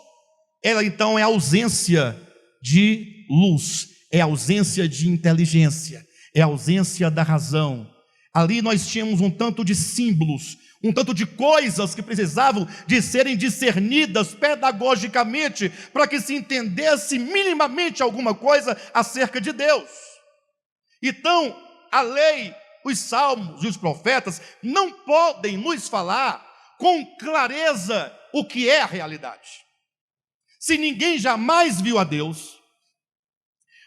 ela então é ausência de luz, é ausência de inteligência, é ausência da razão. Ali nós tínhamos um tanto de símbolos, um tanto de coisas que precisavam de serem discernidas pedagogicamente para que se entendesse minimamente alguma coisa acerca de Deus. Então, a lei, os salmos e os profetas não podem nos falar com clareza o que é a realidade. Se ninguém jamais viu a Deus,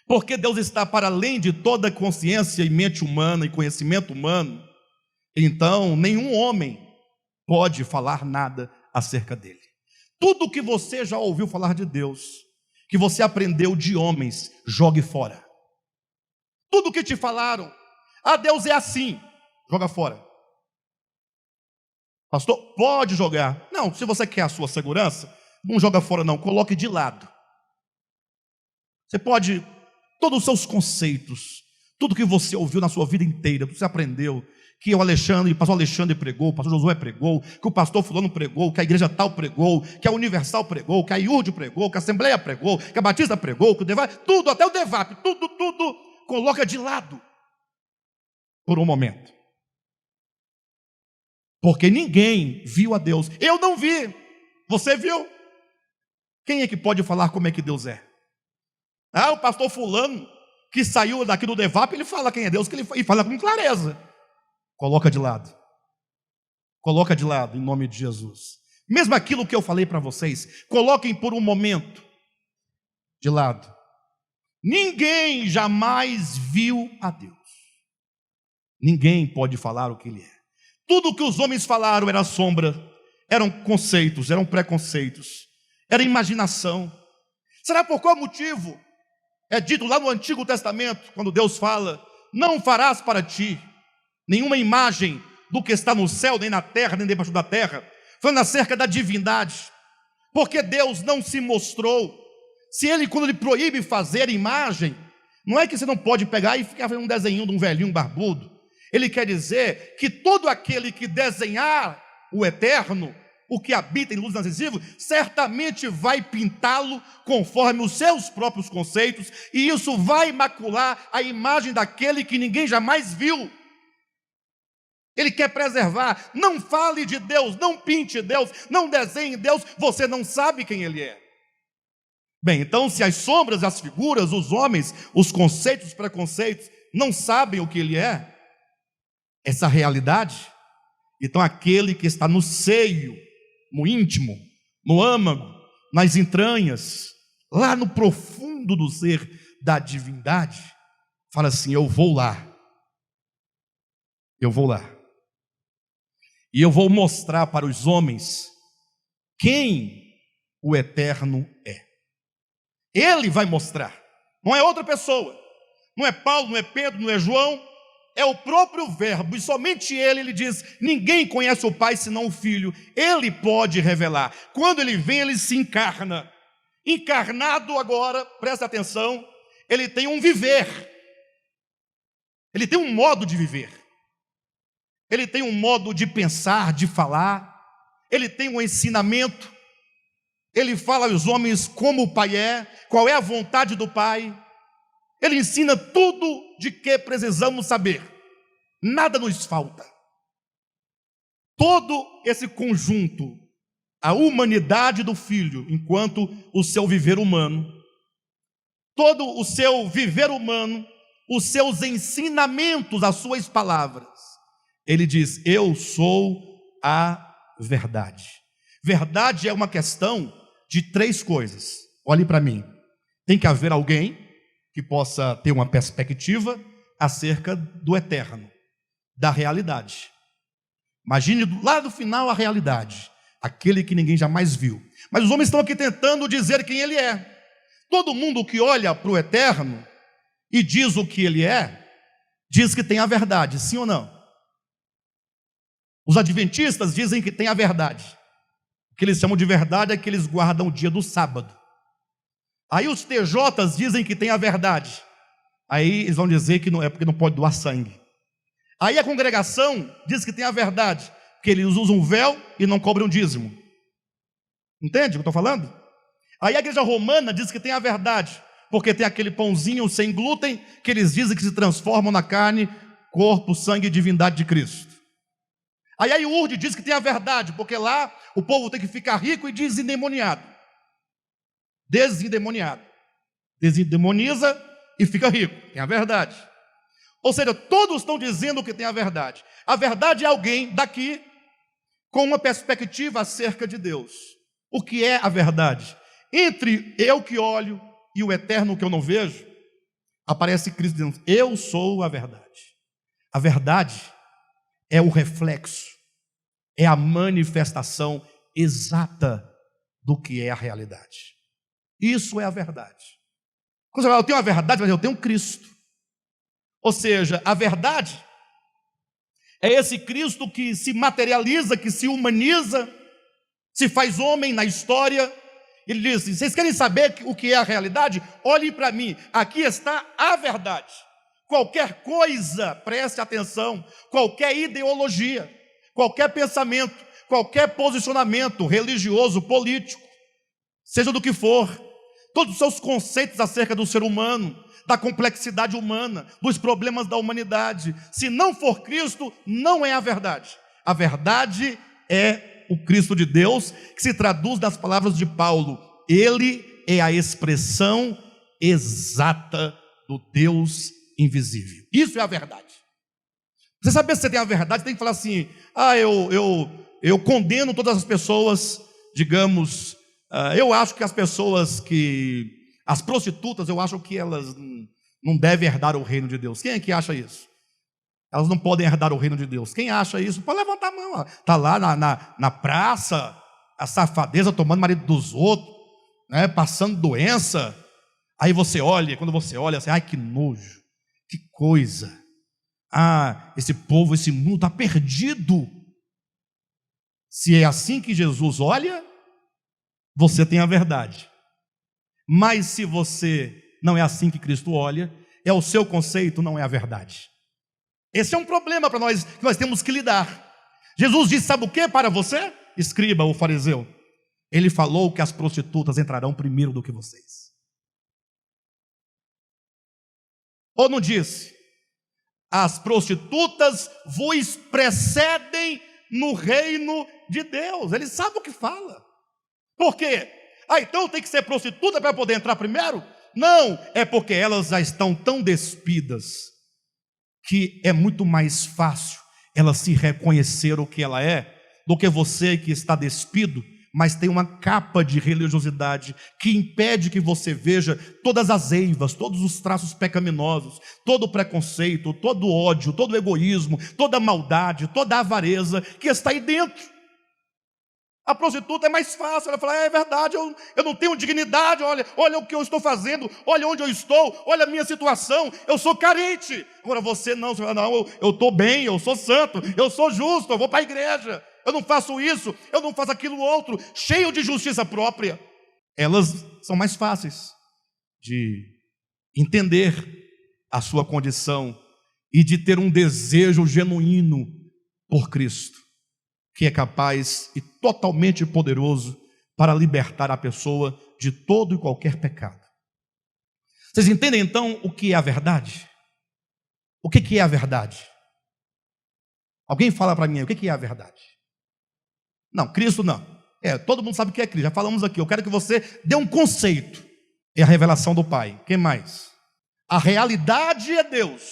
porque Deus está para além de toda consciência e mente humana e conhecimento humano, então nenhum homem pode falar nada acerca dele. Tudo que você já ouviu falar de Deus, que você aprendeu de homens, jogue fora. Tudo que te falaram, Deus é assim, joga fora. Pastor, pode jogar. Não, se você quer a sua segurança, não joga fora não, coloque de lado. Você pode, todos os seus conceitos, tudo que você ouviu na sua vida inteira, que você aprendeu, que o pastor Alexandre pregou, o pastor Josué pregou, que o pastor fulano pregou, que a igreja tal pregou, que a Universal pregou, que a IURD pregou, que a Assembleia pregou, que a Batista pregou, que o DEVAP, tudo, até o DEVAP, tudo, coloca de lado por um momento. Porque ninguém viu a Deus. Eu não vi. Você viu? Quem é que pode falar como é que Deus é? O pastor fulano, que saiu daqui do DEVAP, ele fala quem é Deus, que ele fala com clareza. Coloca de lado. Coloca de lado, em nome de Jesus. Mesmo aquilo que eu falei para vocês, coloquem por um momento de lado. Ninguém jamais viu a Deus. Ninguém pode falar o que Ele é. Tudo que os homens falaram era sombra, eram conceitos, eram preconceitos, era imaginação. Será por qual motivo é dito lá no Antigo Testamento, quando Deus fala: não farás para ti nenhuma imagem do que está no céu, nem na terra, nem debaixo da terra, falando acerca da divindade, porque Deus não se mostrou. Se Ele, quando Ele proíbe fazer imagem, não é que você não pode pegar e ficar fazendo um desenho de um velhinho barbudo. Ele quer dizer que todo aquele que desenhar o eterno, o que habita em luz inacessível, certamente vai pintá-lo conforme os seus próprios conceitos, e isso vai macular a imagem daquele que ninguém jamais viu. Ele quer preservar. Não fale de Deus, não pinte Deus, não desenhe Deus, você não sabe quem Ele é. Bem, então se as sombras, as figuras, os homens, os conceitos, os preconceitos não sabem o que Ele é, essa realidade, então aquele que está no seio, no íntimo, no âmago, nas entranhas, lá no profundo do ser da divindade, fala assim: eu vou lá, e eu vou mostrar para os homens quem o eterno é. Ele vai mostrar, não é outra pessoa, não é Paulo, não é Pedro, não é João, é o próprio Verbo, e somente ele diz: ninguém conhece o Pai senão o Filho. Ele pode revelar. Quando ele vem, ele se encarna. Encarnado agora, presta atenção, ele tem um viver, ele tem um modo de viver, ele tem um modo de pensar, de falar, ele tem um ensinamento, ele fala aos homens como o Pai é, qual é a vontade do Pai. Ele ensina tudo de que precisamos saber. Nada nos falta. Todo esse conjunto, a humanidade do Filho, enquanto o seu viver humano, todo o seu viver humano, os seus ensinamentos, as suas palavras, ele diz: eu sou a verdade. Verdade é uma questão de três coisas. Olhe para mim. Tem que haver alguém que possa ter uma perspectiva acerca do eterno. da realidade. Imagine lá do final a realidade, aquele que ninguém jamais viu. Mas os homens estão aqui tentando dizer quem ele é. Todo mundo que olha para o eterno e diz o que ele é, diz que tem a verdade, sim ou não? Os adventistas dizem que tem a verdade. O que eles chamam de verdade é que eles guardam o dia do sábado. Aí os TJs dizem que tem a verdade. Aí eles vão dizer que não é porque não pode doar sangue. Aí a congregação diz que tem a verdade, porque eles usam véu e não cobram dízimo. Entende o que eu estou falando? Aí a igreja romana diz que tem a verdade, porque tem aquele pãozinho sem glúten, que eles dizem que se transformam na carne, corpo, sangue e divindade de Cristo. Aí a IURD diz que tem a verdade, porque lá o povo tem que ficar rico e desendemoniado. Desendemoniado. Desendemoniza e fica rico, tem a verdade. Ou seja, todos estão dizendo que tem a verdade. A verdade é alguém daqui com uma perspectiva acerca de Deus. O que é a verdade? Entre eu que olho e o eterno que eu não vejo, aparece Cristo dizendo: eu sou a verdade. A verdade é o reflexo, é a manifestação exata do que é a realidade. Isso é a verdade. Quando você fala, eu tenho a verdade, mas eu tenho Cristo. Ou seja, a verdade é esse Cristo que se materializa, que se humaniza, se faz homem na história. Ele diz assim: vocês querem saber o que é a realidade? Olhem para mim, aqui está a verdade. Qualquer coisa, preste atenção, qualquer ideologia, qualquer pensamento, qualquer posicionamento religioso, político, seja do que for, todos os seus conceitos acerca do ser humano, da complexidade humana, dos problemas da humanidade, se não for Cristo, não é a verdade. A verdade é o Cristo de Deus, que se traduz nas palavras de Paulo: ele é a expressão exata do Deus invisível. Isso é a verdade. Você saber se você tem a verdade, tem que falar assim: eu condeno todas as pessoas, digamos, eu acho que as pessoas as prostitutas, eu acho que elas não devem herdar o reino de Deus. Quem é que acha isso? Elas não podem herdar o reino de Deus. Quem acha isso? Pode levantar a mão. Está lá na praça, a safadeza tomando marido dos outros, né, passando doença. Aí você olha, quando você olha, assim, ai que nojo, que coisa. Esse povo, esse mundo está perdido. Se é assim que Jesus olha, você tem a verdade. Mas se você não é assim que Cristo olha, é o seu conceito, não é a verdade. Esse é um problema para nós, que nós temos que lidar. Jesus disse, sabe o que para você? Escriba, o fariseu. Ele falou que as prostitutas entrarão primeiro do que vocês. Ou não disse? As prostitutas vos precedem no reino de Deus. Ele sabe o que fala. Por quê? Então tem que ser prostituta para poder entrar primeiro? Não, é porque elas já estão tão despidas que é muito mais fácil ela se reconhecer o que ela é do que você que está despido, mas tem uma capa de religiosidade que impede que você veja todas as eivas, todos os traços pecaminosos, todo o preconceito, todo o ódio, todo o egoísmo, toda a maldade, toda a avareza que está aí dentro. A prostituta é mais fácil, ela fala, é verdade, eu não tenho dignidade, olha o que eu estou fazendo, olha onde eu estou, olha a minha situação, eu sou carente. Agora você não, eu estou bem, eu sou santo, eu sou justo, eu vou para a igreja, eu não faço isso, eu não faço aquilo outro, cheio de justiça própria. Elas são mais fáceis de entender a sua condição e de ter um desejo genuíno por Cristo, que é capaz e totalmente poderoso para libertar a pessoa de todo e qualquer pecado. Vocês entendem então o que é a verdade? O que é a verdade? Alguém fala para mim, o que é a verdade? Não, Cristo não. Todo mundo sabe o que é Cristo, já falamos aqui. Eu quero que você dê um conceito. É a revelação do Pai. Quem mais? A realidade é Deus.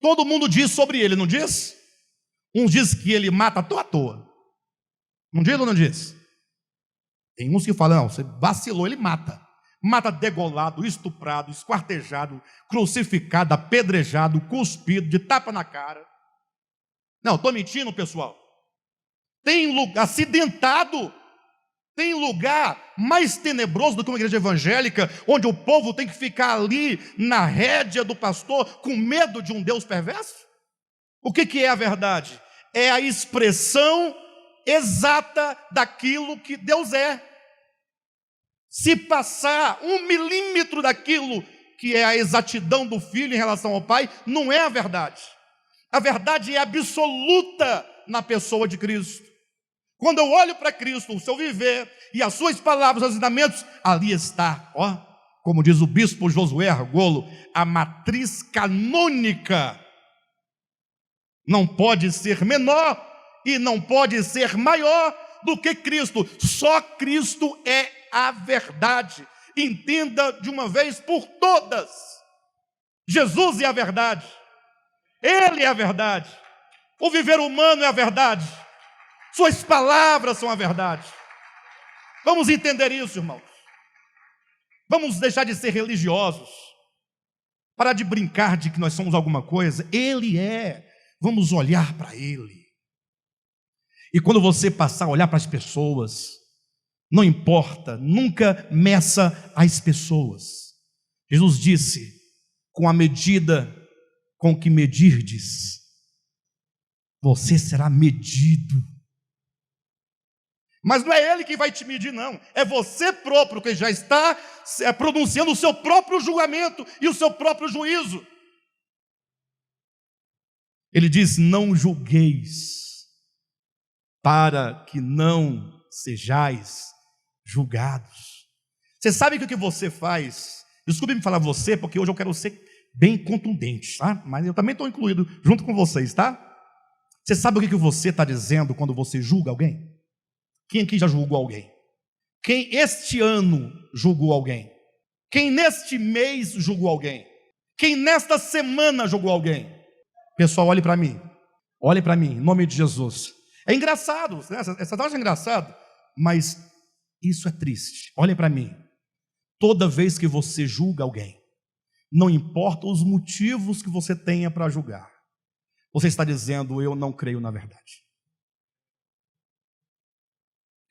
Todo mundo diz sobre Ele, não diz? Uns dizem que Ele mata à toa. Não diz ou não diz? Tem uns que falam, não, você vacilou, Ele mata. mata degolado, estuprado, esquartejado, crucificado, apedrejado, cuspido, de tapa na cara. Não, estou mentindo, pessoal. Tem lugar acidentado, tem lugar mais tenebroso do que uma igreja evangélica, onde o povo tem que ficar ali na rédea do pastor com medo de um Deus perverso? O que é a verdade? É a expressão exata daquilo que Deus é. Se passar 1 milímetro daquilo que é a exatidão do Filho em relação ao Pai, não é a verdade. A verdade é absoluta na pessoa de Cristo. Quando eu olho para Cristo, o seu viver e as suas palavras, os ensinamentos, ali está, ó, como diz o bispo Josué Argolo, a matriz canônica. Não pode ser menor e não pode ser maior do que Cristo. Só Cristo é a verdade. Entenda de uma vez por todas. Jesus é a verdade. Ele é a verdade. O viver humano é a verdade. Suas palavras são a verdade. Vamos entender isso, irmãos. Vamos deixar de ser religiosos. Parar de brincar de que nós somos alguma coisa. Ele é. Vamos olhar para Ele. E quando você passar a olhar para as pessoas, não importa, nunca meça as pessoas. Jesus disse, com a medida com que medirdes, você será medido. Mas não é Ele que vai te medir, não. É você próprio que já está pronunciando o seu próprio julgamento e o seu próprio juízo. Ele diz, não julgueis, para que não sejais julgados. Você sabe que o que você faz? Desculpe me falar você, porque hoje eu quero ser bem contundente, tá? Mas eu também estou incluído junto com vocês, tá? Você sabe o que você está dizendo quando você julga alguém? Quem aqui já julgou alguém? Quem este ano julgou alguém? Quem neste mês julgou alguém? Quem nesta semana julgou alguém? Pessoal, olhe para mim. Olhe para mim, em nome de Jesus. É engraçado, né? Essa taxa é engraçado, mas isso é triste. Olhe para mim. Toda vez que você julga alguém, não importa os motivos que você tenha para julgar, você está dizendo, eu não creio na verdade.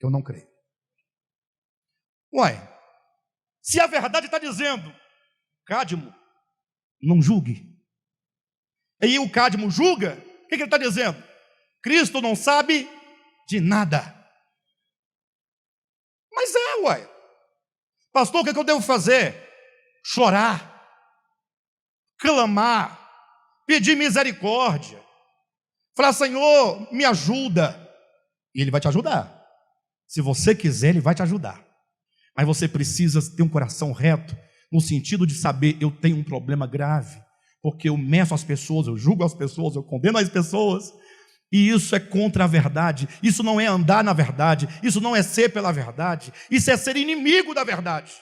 Eu não creio. Uai, se a verdade está dizendo, Cadmo, não julgue. E o Cadmo julga, o que ele está dizendo? Cristo não sabe de nada. Mas uai. Pastor, o que eu devo fazer? Chorar, clamar, pedir misericórdia, falar, Senhor, me ajuda. E Ele vai te ajudar. Se você quiser, Ele vai te ajudar. Mas você precisa ter um coração reto, no sentido de saber, eu tenho um problema grave, porque eu meço as pessoas, eu julgo as pessoas, eu condeno as pessoas, e isso é contra a verdade. Isso não é andar na verdade, isso não é ser pela verdade, isso é ser inimigo da verdade.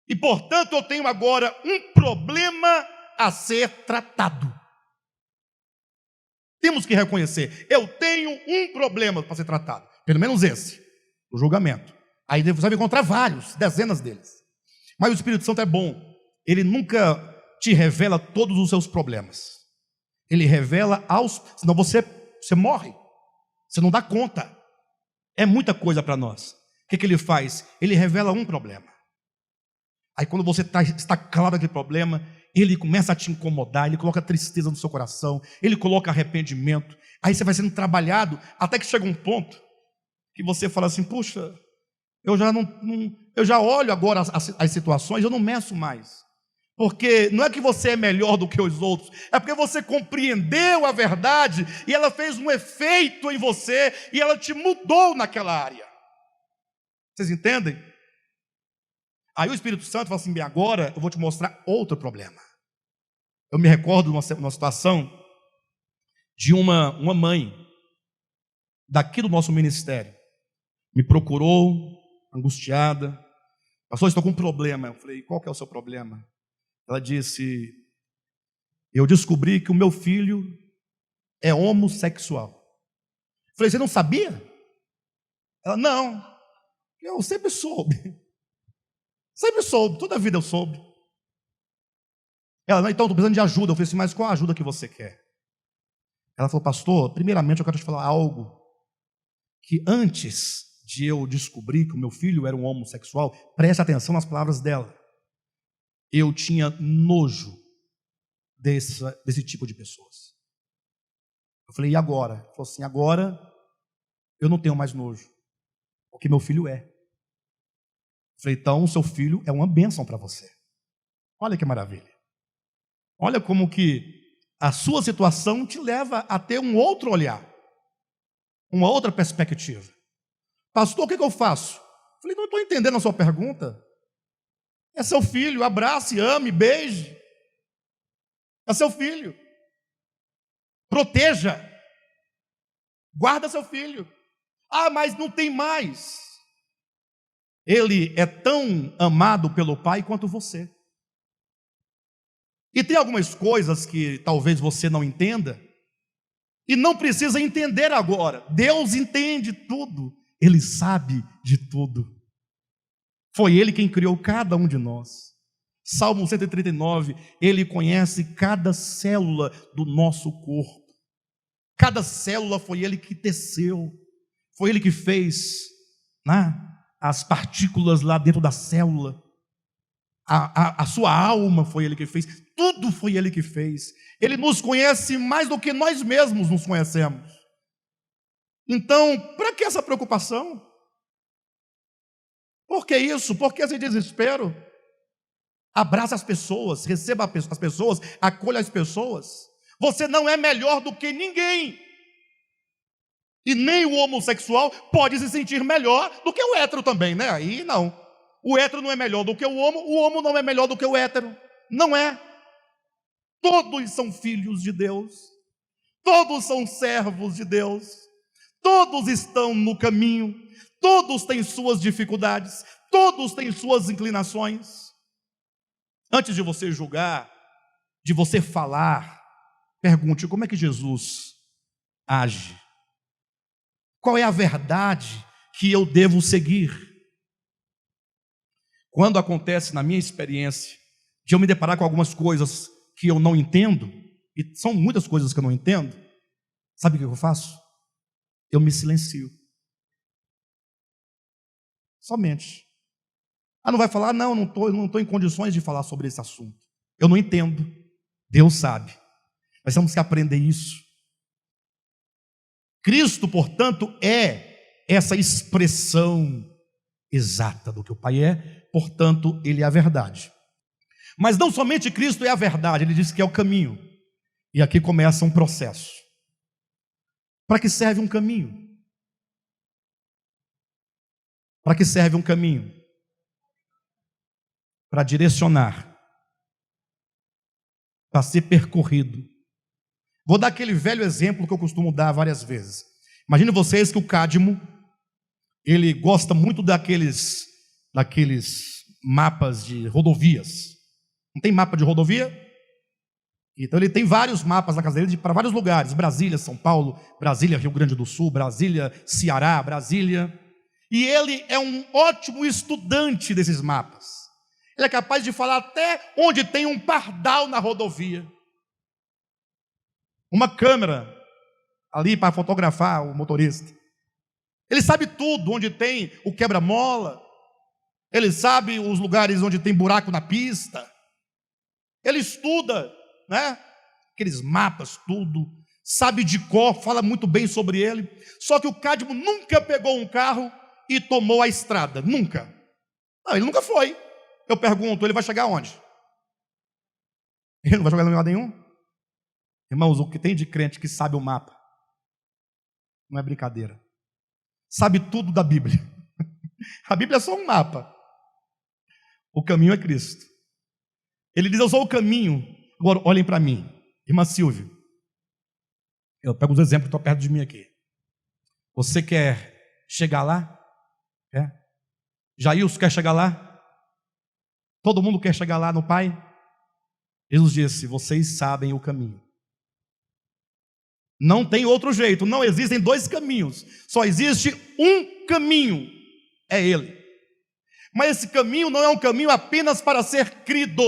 E portanto eu tenho agora um problema a ser tratado. Temos que reconhecer, eu tenho um problema para ser tratado, pelo menos esse, o julgamento. Aí você vai encontrar vários, dezenas deles. Mas o Espírito Santo é bom, ele nunca te revela todos os seus problemas. Ele revela senão você morre, você não dá conta. É muita coisa para nós. O que ele faz? Ele revela um problema. Aí quando você está claro daquele problema, ele começa a te incomodar, ele coloca tristeza no seu coração, ele coloca arrependimento. Aí você vai sendo trabalhado, até que chega um ponto que você fala assim, puxa, eu já olho agora as situações, eu não meço mais. Porque não é que você é melhor do que os outros, é porque você compreendeu a verdade e ela fez um efeito em você e ela te mudou naquela área. Vocês entendem? Aí o Espírito Santo fala assim, bem, agora eu vou te mostrar outro problema. Eu me recordo de uma situação de uma mãe daqui do nosso ministério. Me procurou, angustiada. Pastor, estou com um problema. Eu falei, qual que é o seu problema? Ela disse, eu descobri que o meu filho é homossexual. Eu falei, você não sabia? Ela, não, eu sempre soube. Sempre soube, toda a vida eu soube. Ela, então, estou precisando de ajuda. Eu falei assim, mas qual a ajuda que você quer? Ela falou, pastor, primeiramente eu quero te falar algo que antes de eu descobrir que o meu filho era um homossexual, preste atenção nas palavras dela, eu tinha nojo desse tipo de pessoas. Eu falei, e agora? Ela falou assim, agora eu não tenho mais nojo, porque meu filho é. Eu falei, então o seu filho é uma bênção para você. Olha que maravilha. Olha como que a sua situação te leva a ter um outro olhar, uma outra perspectiva. Pastor, o que eu faço? Eu falei, não estou entendendo a sua pergunta. É seu filho, abrace, ame, beije. É seu filho. Proteja. Guarda seu filho. Ah, mas não tem mais. Ele é tão amado pelo Pai quanto você. E tem algumas coisas que talvez você não entenda, e não precisa entender agora. Deus entende tudo, Ele sabe de tudo. Foi Ele quem criou cada um de nós. Salmo 139, Ele conhece cada célula do nosso corpo. Cada célula foi Ele que teceu, foi Ele que fez, né, as partículas lá dentro da célula. A sua alma foi Ele que fez, tudo foi Ele que fez. Ele nos conhece mais do que nós mesmos nos conhecemos. Então, para que essa preocupação? Por que isso? Por que esse desespero? Abraça as pessoas, receba as pessoas, acolha as pessoas. Você não é melhor do que ninguém. E nem o homossexual pode se sentir melhor do que o hétero também, né? Aí não. O hétero não é melhor do que o homo não é melhor do que o hétero. Não é. Todos são filhos de Deus. Todos são servos de Deus. Todos estão no caminho. Todos têm suas dificuldades. Todos têm suas inclinações. Antes de você julgar, de você falar, pergunte como é que Jesus age. Qual é a verdade que eu devo seguir? Quando acontece na minha experiência de eu me deparar com algumas coisas que eu não entendo, e são muitas coisas que eu não entendo, sabe o que eu faço? Eu me silencio. Somente. Ah, não vai falar? Não, não estou em condições de falar sobre esse assunto. Eu não entendo. Deus sabe. Mas temos que aprender isso. Cristo, portanto, é essa expressão exata do que o Pai é, portanto, Ele é a verdade. Mas não somente Cristo é a verdade, Ele diz que é o caminho. E aqui começa um processo. Para que serve um caminho? Para que serve um caminho? Para direcionar, para ser percorrido. Vou dar aquele velho exemplo que eu costumo dar várias vezes. Imagine vocês que o Cadmo, ele gosta muito daqueles mapas de rodovias. Não tem mapa de rodovia? Então ele tem vários mapas na casa dele para vários lugares. Brasília, São Paulo, Brasília, Rio Grande do Sul, Brasília, Ceará, Brasília. E ele é um ótimo estudante desses mapas. Ele é capaz de falar até onde tem um pardal na rodovia. Uma câmera ali para fotografar o motorista. Ele sabe tudo, onde tem o quebra-mola. Ele sabe os lugares onde tem buraco na pista. Ele estuda, né? Aqueles mapas, tudo. Sabe de cor, fala muito bem sobre ele. Só que o Cadmo nunca pegou um carro e tomou a estrada. Nunca. Não, ele nunca foi. Eu pergunto, ele vai chegar onde? Ele não vai chegar em lugar nenhum? Irmãos, o que tem de crente que sabe o mapa não é brincadeira. Sabe tudo da Bíblia. A Bíblia é só um mapa. O caminho é Cristo. Ele diz, eu sou o caminho. Agora, olhem para mim. Irmã Silvia, eu pego os exemplos que estão perto de mim aqui. Você quer chegar lá? Quer? Jailson quer chegar lá? Todo mundo quer chegar lá no Pai? Jesus disse, vocês sabem o caminho. Não tem outro jeito, não existem dois caminhos. Só existe um caminho, é Ele. Mas esse caminho não é um caminho apenas para ser crido.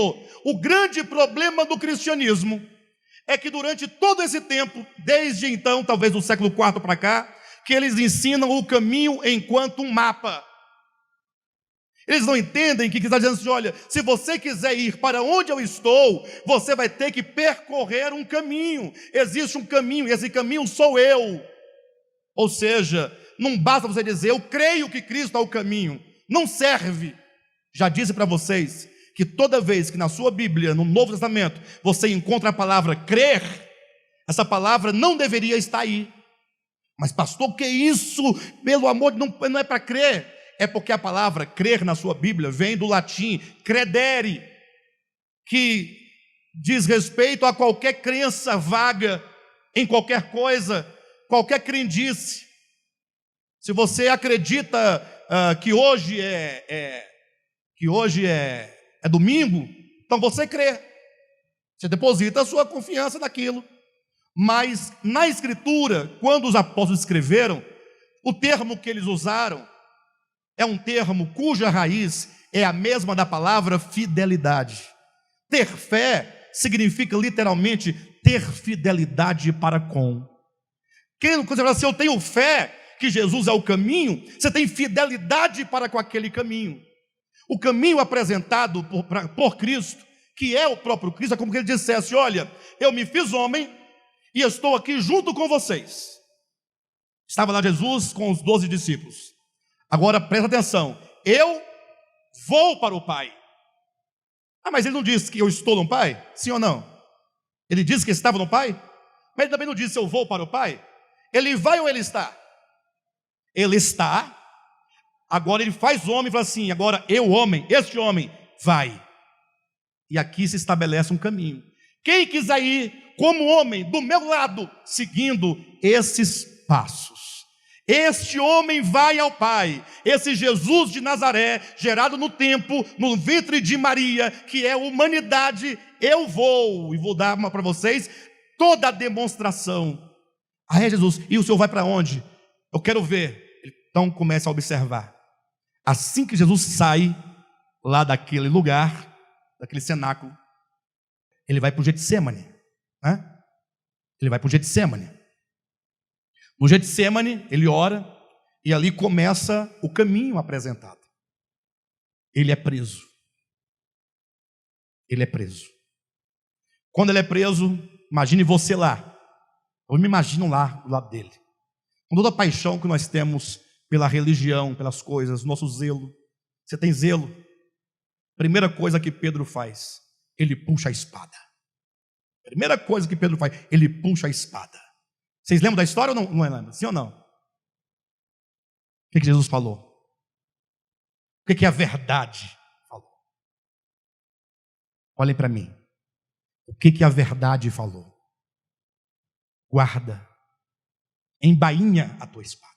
O grande problema do cristianismo é que durante todo esse tempo, desde então, talvez do século IV para cá, que eles ensinam o caminho enquanto um mapa. Eles não entendem que está dizendo assim: olha, se você quiser ir para onde eu estou, você vai ter que percorrer um caminho. Existe um caminho, e esse caminho sou eu. Ou seja, não basta você dizer, eu creio que Cristo é o caminho. Não serve. Já disse para vocês que toda vez que na sua Bíblia, no Novo Testamento, você encontra a palavra crer, essa palavra não deveria estar aí. Mas pastor, o que é isso? Pelo amor de Deus, não é para crer. É porque a palavra crer na sua Bíblia vem do latim credere, que diz respeito a qualquer crença vaga em qualquer coisa, qualquer crendice. Se você acredita que hoje é domingo, então você crê. Você deposita a sua confiança naquilo. Mas na Escritura, quando os apóstolos escreveram, o termo que eles usaram é um termo cuja raiz é a mesma da palavra fidelidade. Ter fé significa literalmente ter fidelidade para com. Quando você fala assim, eu tenho fé que Jesus é o caminho, você tem fidelidade para com aquele caminho. O caminho apresentado por Cristo, que é o próprio Cristo, é como que ele dissesse, olha, eu me fiz homem e estou aqui junto com vocês. Estava lá Jesus com os 12 discípulos. Agora presta atenção, eu vou para o Pai. Mas ele não disse que eu estou no Pai? Sim ou não? Ele disse que estava no Pai? Mas ele também não disse eu vou para o Pai? Ele vai ou ele está? Ele está. Agora ele faz homem e fala assim, agora eu homem, este homem vai. E aqui se estabelece um caminho. Quem quiser ir como homem do meu lado, seguindo esses passos, este homem vai ao Pai. Esse Jesus de Nazaré, gerado no tempo, no ventre de Maria, que é humanidade, eu vou, e vou dar para vocês toda a demonstração. É Jesus, e o Senhor vai para onde? Eu quero ver. Então comece a observar. Assim que Jesus sai lá daquele lugar, daquele cenáculo, ele vai para o Getsemane, né? Ele vai para o Getsemane. No Getsemane, ele ora, e ali começa o caminho apresentado. Ele é preso. Ele é preso. Quando ele é preso, imagine você lá. Eu me imagino lá, do lado dele. Com toda a paixão que nós temos pela religião, pelas coisas, nosso zelo. Você tem zelo? Primeira coisa que Pedro faz, ele puxa a espada. Primeira coisa que Pedro faz, ele puxa a espada. Vocês lembram da história ou não lembram? Sim ou não? O que Jesus falou? O que a verdade falou? Olhem para mim. O que a verdade falou? Guarda, embainha a tua espada.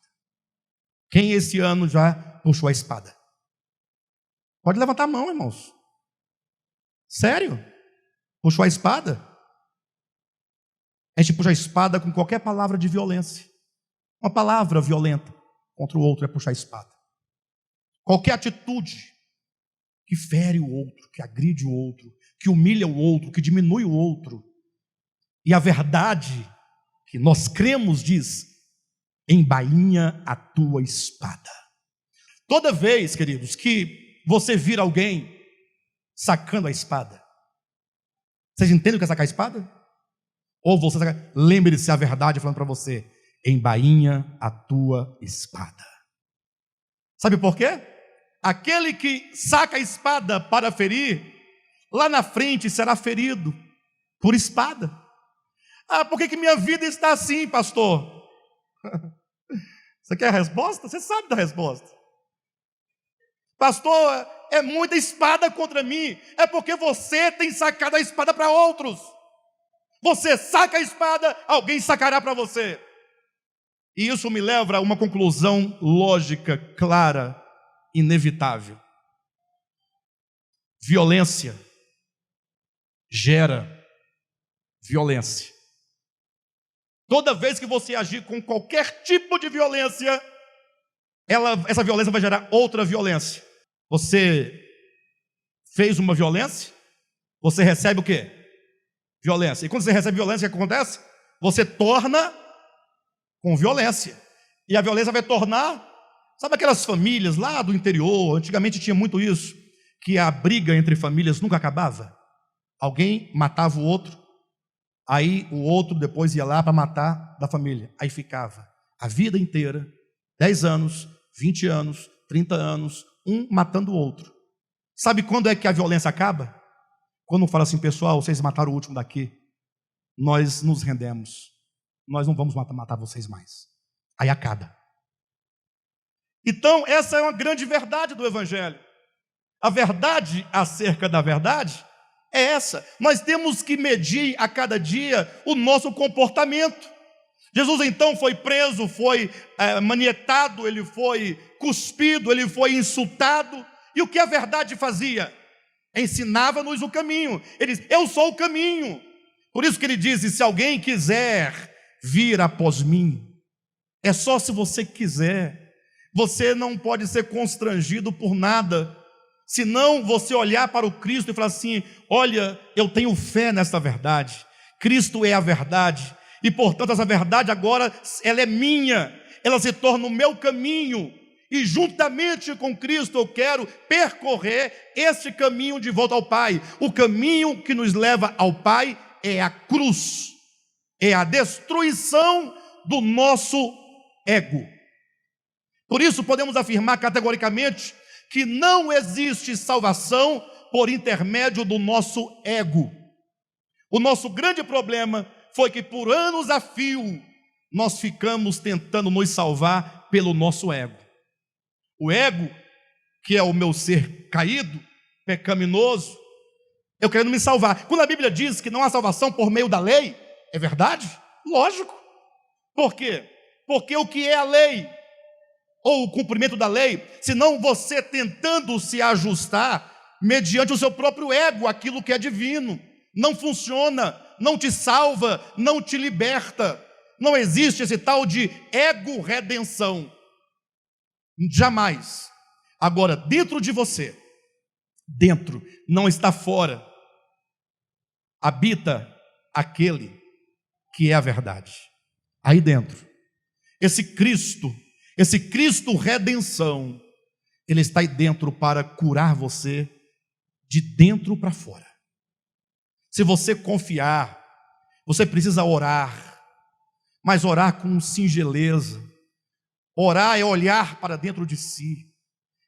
Quem esse ano já puxou a espada? Pode levantar a mão, irmãos. Sério? Puxou a espada? A gente puxa a espada com qualquer palavra de violência. Uma palavra violenta contra o outro é puxar a espada. Qualquer atitude que fere o outro, que agride o outro, que humilha o outro, que diminui o outro. E a verdade que nós cremos diz, embainha a tua espada. Toda vez, queridos, que você vir alguém sacando a espada, vocês entendem o que é sacar a espada? Ou você saca, lembre-se a verdade falando para você, embainha a tua espada. Sabe por quê? Aquele que saca a espada para ferir, lá na frente será ferido por espada. Por que minha vida está assim, pastor? Você quer a resposta? Você sabe da resposta. Pastor, é muita espada contra mim. É porque você tem sacado a espada para outros. Você saca a espada, alguém sacará para você. E isso me leva a uma conclusão lógica, clara, inevitável. Violência gera violência. Toda vez que você agir com qualquer tipo de violência, essa violência vai gerar outra violência. Você fez uma violência, você recebe o quê? Violência. E quando você recebe violência, o que acontece? Você torna com violência. E a violência vai tornar, sabe aquelas famílias lá do interior, antigamente tinha muito isso, que a briga entre famílias nunca acabava. Alguém matava o outro, aí o outro depois ia lá para matar da família. Aí ficava a vida inteira, 10 anos, 20 anos, 30 anos, um matando o outro. Sabe quando é que a violência acaba? Quando fala assim, pessoal, vocês mataram o último daqui, nós nos rendemos, nós não vamos matar vocês mais. Aí acaba. Então, essa é uma grande verdade do Evangelho. A verdade acerca da verdade é essa. Nós temos que medir a cada dia o nosso comportamento. Jesus então foi preso, foi manietado, ele foi cuspido, ele foi insultado. E o que a verdade fazia? Ensinava-nos o caminho. Ele diz, eu sou o caminho. Por isso que ele diz, se alguém quiser vir após mim, é só se você quiser. Você não pode ser constrangido por nada, senão você olhar para o Cristo e falar assim, olha, eu tenho fé nessa verdade, Cristo é a verdade, e portanto essa verdade agora, ela é minha, ela se torna o meu caminho, e juntamente com Cristo eu quero percorrer esse caminho de volta ao Pai. O caminho que nos leva ao Pai é a cruz, é a destruição do nosso ego. Por isso podemos afirmar categoricamente que não existe salvação por intermédio do nosso ego. O nosso grande problema foi que por anos a fio nós ficamos tentando nos salvar pelo nosso ego. O ego, que é o meu ser caído, pecaminoso, eu querendo me salvar. Quando a Bíblia diz que não há salvação por meio da lei, é verdade? Lógico. Por quê? Porque o que é a lei? Ou o cumprimento da lei, senão você tentando se ajustar mediante o seu próprio ego, aquilo que é divino, não funciona, não te salva, não te liberta. Não existe esse tal de ego-redenção, jamais. Agora, dentro de você, dentro, não está fora, habita aquele que é a verdade, aí dentro, esse Cristo redenção, ele está aí dentro para curar você de dentro para fora. Se você confiar, você precisa orar, mas orar com singeleza. Orar é olhar para dentro de si,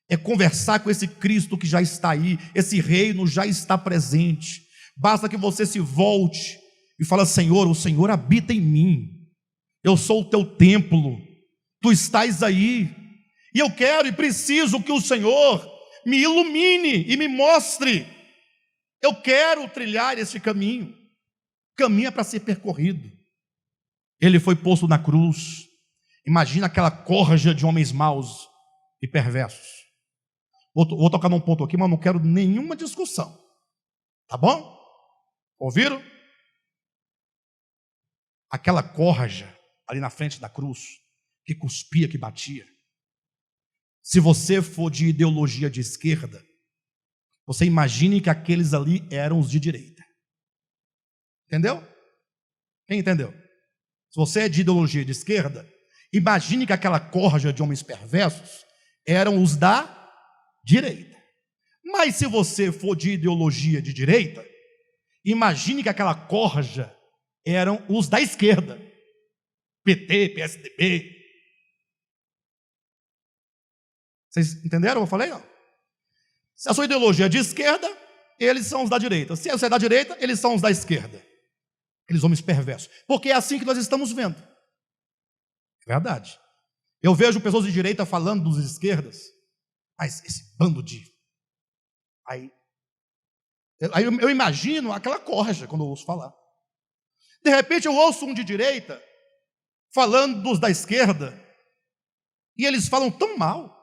é conversar com esse Cristo que já está aí, esse reino já está presente. Basta que você se volte e fale, Senhor, o Senhor habita em mim, eu sou o teu templo, tu estás aí, e eu quero e preciso que o Senhor me ilumine e me mostre. Eu quero trilhar esse caminho. Caminho é para ser percorrido. Ele foi posto na cruz. Imagina aquela corja de homens maus e perversos. Vou tocar num ponto aqui, mas não quero nenhuma discussão. Tá bom? Ouviram? Aquela corja ali na frente da cruz, que cuspia, que batia. Se você for de ideologia de esquerda, você imagine que aqueles ali eram os de direita. Entendeu? Quem entendeu? Se você é de ideologia de esquerda, imagine que aquela corja de homens perversos eram os da direita. Mas se você for de ideologia de direita, imagine que aquela corja eram os da esquerda. PT, PSDB. Vocês entenderam o que eu falei? Não? Se a sua ideologia é de esquerda, eles são os da direita. Se você é da direita, eles são os da esquerda. Aqueles homens perversos. Porque é assim que nós estamos vendo. É verdade. Eu vejo pessoas de direita falando dos de esquerdas, mas esse bando de... Aí eu imagino aquela corja quando eu ouço falar. De repente eu ouço um de direita falando dos da esquerda, e eles falam tão mal.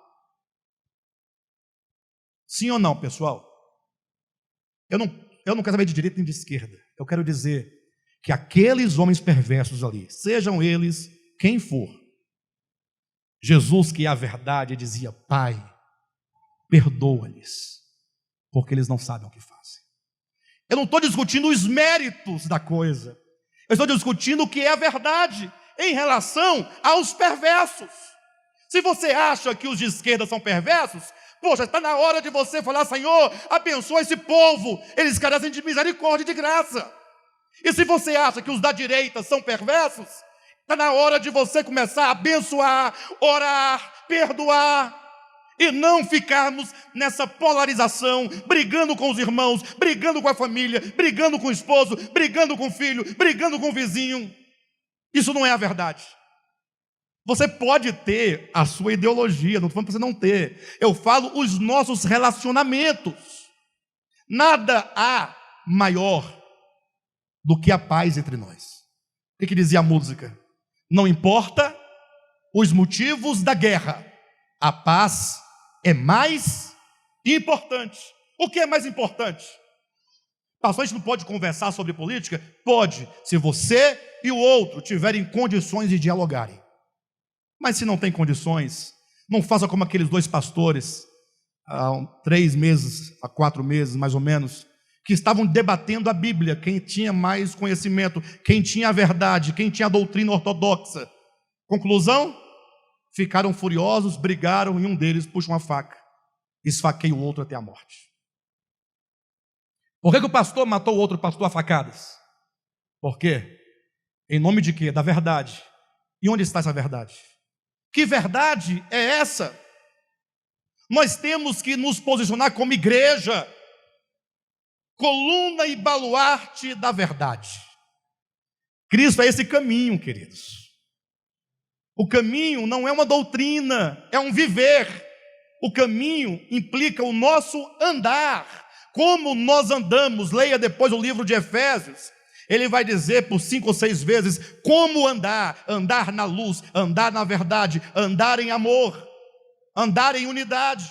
Sim ou não, pessoal? Eu não quero saber de direita nem de esquerda. Eu quero dizer que aqueles homens perversos ali, sejam eles quem for, Jesus, que é a verdade, dizia, Pai, perdoa-lhes, porque eles não sabem o que fazem. Eu não estou discutindo os méritos da coisa, eu estou discutindo o que é a verdade em relação aos perversos. Se você acha que os de esquerda são perversos, poxa, está na hora de você falar: Senhor, abençoa esse povo, eles carecem de misericórdia e de graça. E se você acha que os da direita são perversos, está na hora de você começar a abençoar, orar, perdoar, e não ficarmos nessa polarização, brigando com os irmãos, brigando com a família, brigando com o esposo, brigando com o filho, brigando com o vizinho. Isso não é a verdade. Você pode ter a sua ideologia, não estou falando para você não ter. Eu falo os nossos relacionamentos. Nada há maior do que a paz entre nós. O que dizia a música? Não importa os motivos da guerra, a paz é mais importante. O que é mais importante? Pastor, a gente não pode conversar sobre política? Pode, se você e o outro tiverem condições de dialogarem. Mas se não tem condições, não faça como aqueles dois pastores, há 3 meses, há 4 meses mais ou menos, que estavam debatendo a Bíblia, quem tinha mais conhecimento, quem tinha a verdade, quem tinha a doutrina ortodoxa. Conclusão? Ficaram furiosos, brigaram e um deles puxa uma faca, esfaqueia o outro até a morte. Por que o pastor matou o outro pastor a facadas? Por quê? Em nome de quê? Da verdade. E onde está essa verdade? Que verdade é essa? Nós temos que nos posicionar como igreja, coluna e baluarte da verdade. Cristo é esse caminho, queridos. O caminho não é uma doutrina, é um viver. O caminho implica o nosso andar. Como nós andamos, leia depois o livro de Efésios. Ele vai dizer por 5 ou 6 vezes como andar. Andar na luz, andar na verdade, andar em amor, andar em unidade.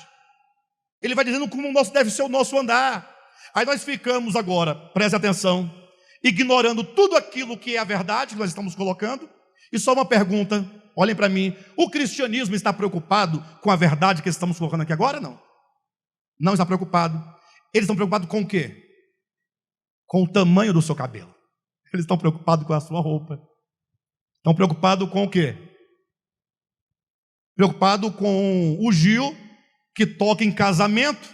Ele vai dizendo como deve ser o nosso andar. Aí nós ficamos agora, preste atenção, ignorando tudo aquilo que é a verdade que nós estamos colocando. E só uma pergunta, olhem para mim: o cristianismo está preocupado com a verdade que estamos colocando aqui agora? Não. Não está preocupado. Eles estão preocupados com o quê? Com o tamanho do seu cabelo. Eles estão preocupados com a sua roupa. Estão preocupados com o quê? Preocupado com o Gil, que toca em casamento,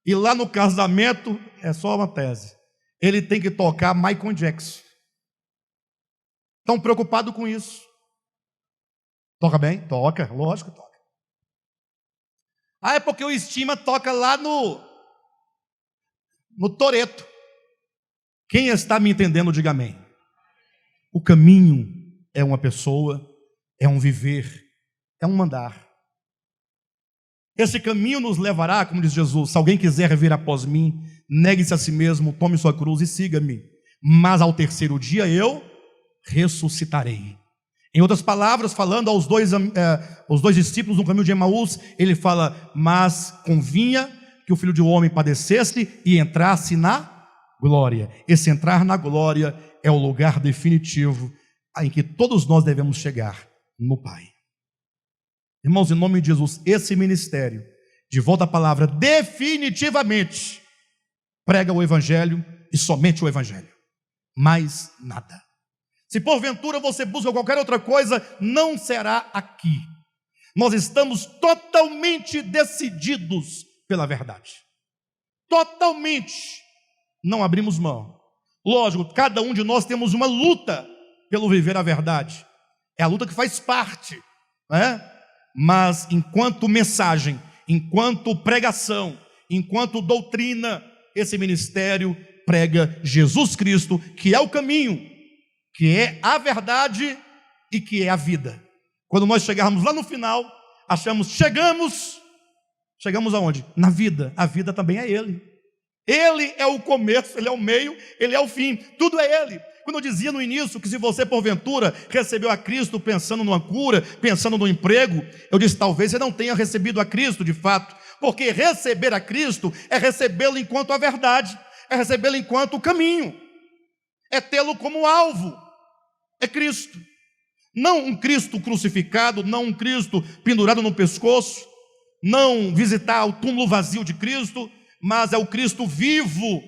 e lá no casamento é só uma tese. Ele tem que tocar Michael Jackson. Estão preocupados com isso. Toca bem? Toca, lógico que toca. Ah, é porque o Estima toca lá no Toreto. Quem está me entendendo, diga amém. O caminho é uma pessoa, é um viver, é um andar. Esse caminho nos levará, como diz Jesus: se alguém quiser vir após mim, negue-se a si mesmo, tome sua cruz e siga-me. Mas ao terceiro dia eu ressuscitarei. Em outras palavras, falando aos dois discípulos no caminho de Emaús, ele fala: mas convinha que o Filho do Homem padecesse e entrasse na glória. Esse entrar na glória é o lugar definitivo em que todos nós devemos chegar, no Pai. Irmãos, em nome de Jesus, esse ministério, de volta à palavra, definitivamente prega o Evangelho e somente o Evangelho, mais nada. Se porventura você busca qualquer outra coisa, não será aqui. Nós estamos totalmente decididos pela verdade. Totalmente. Não abrimos mão. Lógico, cada um de nós temos uma luta pelo viver a verdade. É a luta que faz parte, né? Mas enquanto mensagem, enquanto pregação, enquanto doutrina, esse ministério prega Jesus Cristo, que é o caminho, que é a verdade e que é a vida. Quando nós chegarmos lá no final, chegamos aonde? Na vida. A vida também é Ele. Ele é o começo, Ele é o meio, Ele é o fim, tudo é Ele. Quando eu dizia no início que se você porventura recebeu a Cristo pensando numa cura, pensando no emprego, eu disse: talvez você não tenha recebido a Cristo de fato, porque receber a Cristo é recebê-lo enquanto a verdade, é recebê-lo enquanto o caminho, é tê-lo como alvo, é Cristo. Não um Cristo crucificado, não um Cristo pendurado no pescoço, não visitar o túmulo vazio de Cristo, mas é o Cristo vivo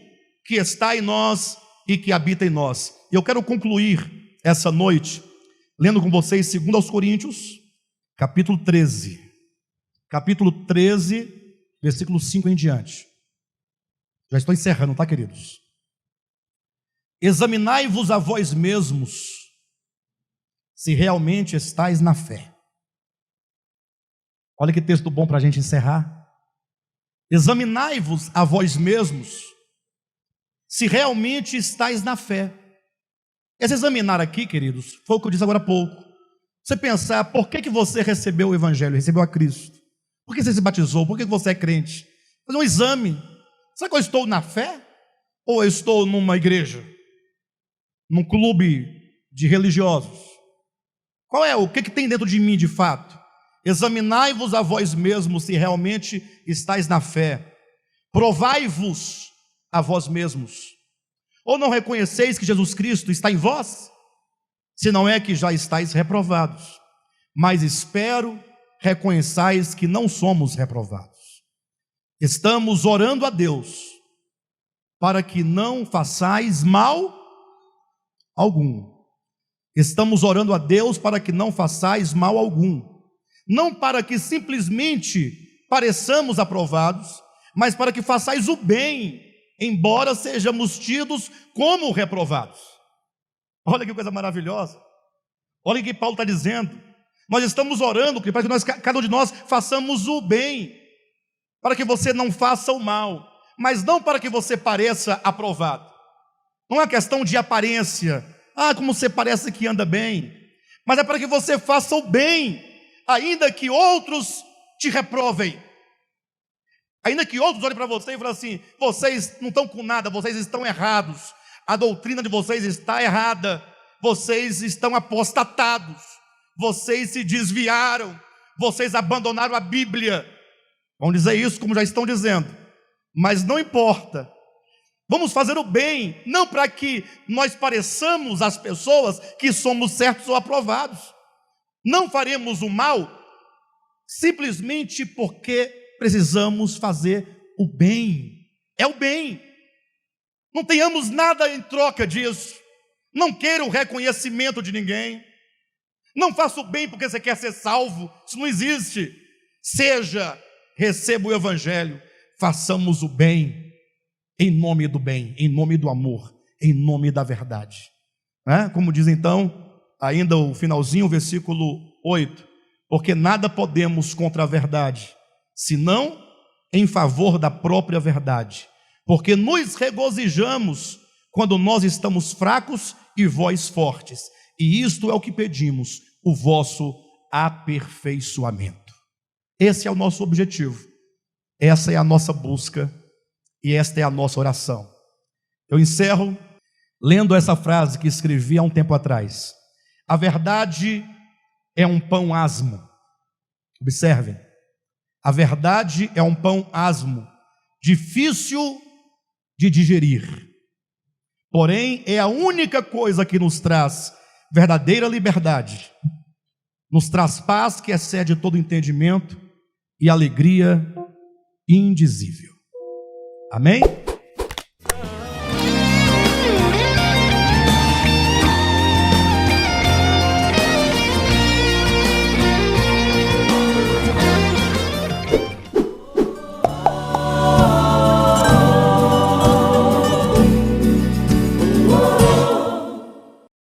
que está em nós e que habita em nós. E eu quero concluir essa noite lendo com vocês 2 Coríntios, capítulo 13. Capítulo 13, versículo 5 em diante. Já estou encerrando, tá, queridos? Examinai-vos a vós mesmos, se realmente estáis na fé. Olha que texto bom para a gente encerrar. Examinai-vos a vós mesmos, se realmente estáis na fé. Esse examinar aqui, queridos, foi o que eu disse agora há pouco. Você pensar, por que você recebeu o Evangelho, recebeu a Cristo? Por que você se batizou? Por que você é crente? Fazer um exame. Será que eu estou na fé? Ou eu estou numa igreja? Num clube de religiosos? Qual é? O que tem dentro de mim de fato? Examinai-vos a vós mesmos se realmente estáis na fé. Provai-vos a vós mesmos. Ou não reconheceis que Jesus Cristo está em vós? Se não é que já estáis reprovados. Mas espero reconheçais que não somos reprovados. Estamos orando a Deus para que não façais mal algum. Estamos orando a Deus para que não façais mal algum. Não para que simplesmente pareçamos aprovados, mas para que façais o bem, embora sejamos tidos como reprovados. Olha que coisa maravilhosa. Olha o que Paulo está dizendo. Nós estamos orando para que cada um de nós façamos o bem, para que você não faça o mal, mas não para que você pareça aprovado. Não é questão de aparência, como você parece que anda bem, mas é para que você faça o bem, ainda que outros te reprovem, ainda que outros olhem para você e falem assim: vocês não estão com nada, vocês estão errados, a doutrina de vocês está errada, vocês estão apostatados, vocês se desviaram, vocês abandonaram a Bíblia. Vão dizer isso como já estão dizendo, mas não importa. Vamos fazer o bem, não para que nós pareçamos às pessoas que somos certos ou aprovados. Não faremos o mal simplesmente porque precisamos fazer o bem. É o bem. Não tenhamos nada em troca disso. Não queira o reconhecimento de ninguém. Não faça o bem porque você quer ser salvo. Isso não existe. Receba o Evangelho, façamos o bem, em nome do bem, em nome do amor, em nome da verdade. Como diz então, ainda o finalzinho, o versículo 8, porque nada podemos contra a verdade, senão em favor da própria verdade, porque nos regozijamos quando nós estamos fracos e vós fortes, e isto é o que pedimos, o vosso aperfeiçoamento. Esse é o nosso objetivo, essa é a nossa busca e esta é a nossa oração. Eu encerro lendo essa frase que escrevi há um tempo atrás: a verdade é um pão asmo. Observem, a verdade é um pão asmo, difícil de digerir, porém é a única coisa que nos traz verdadeira liberdade, nos traz paz que excede todo entendimento e alegria indizível. Amém?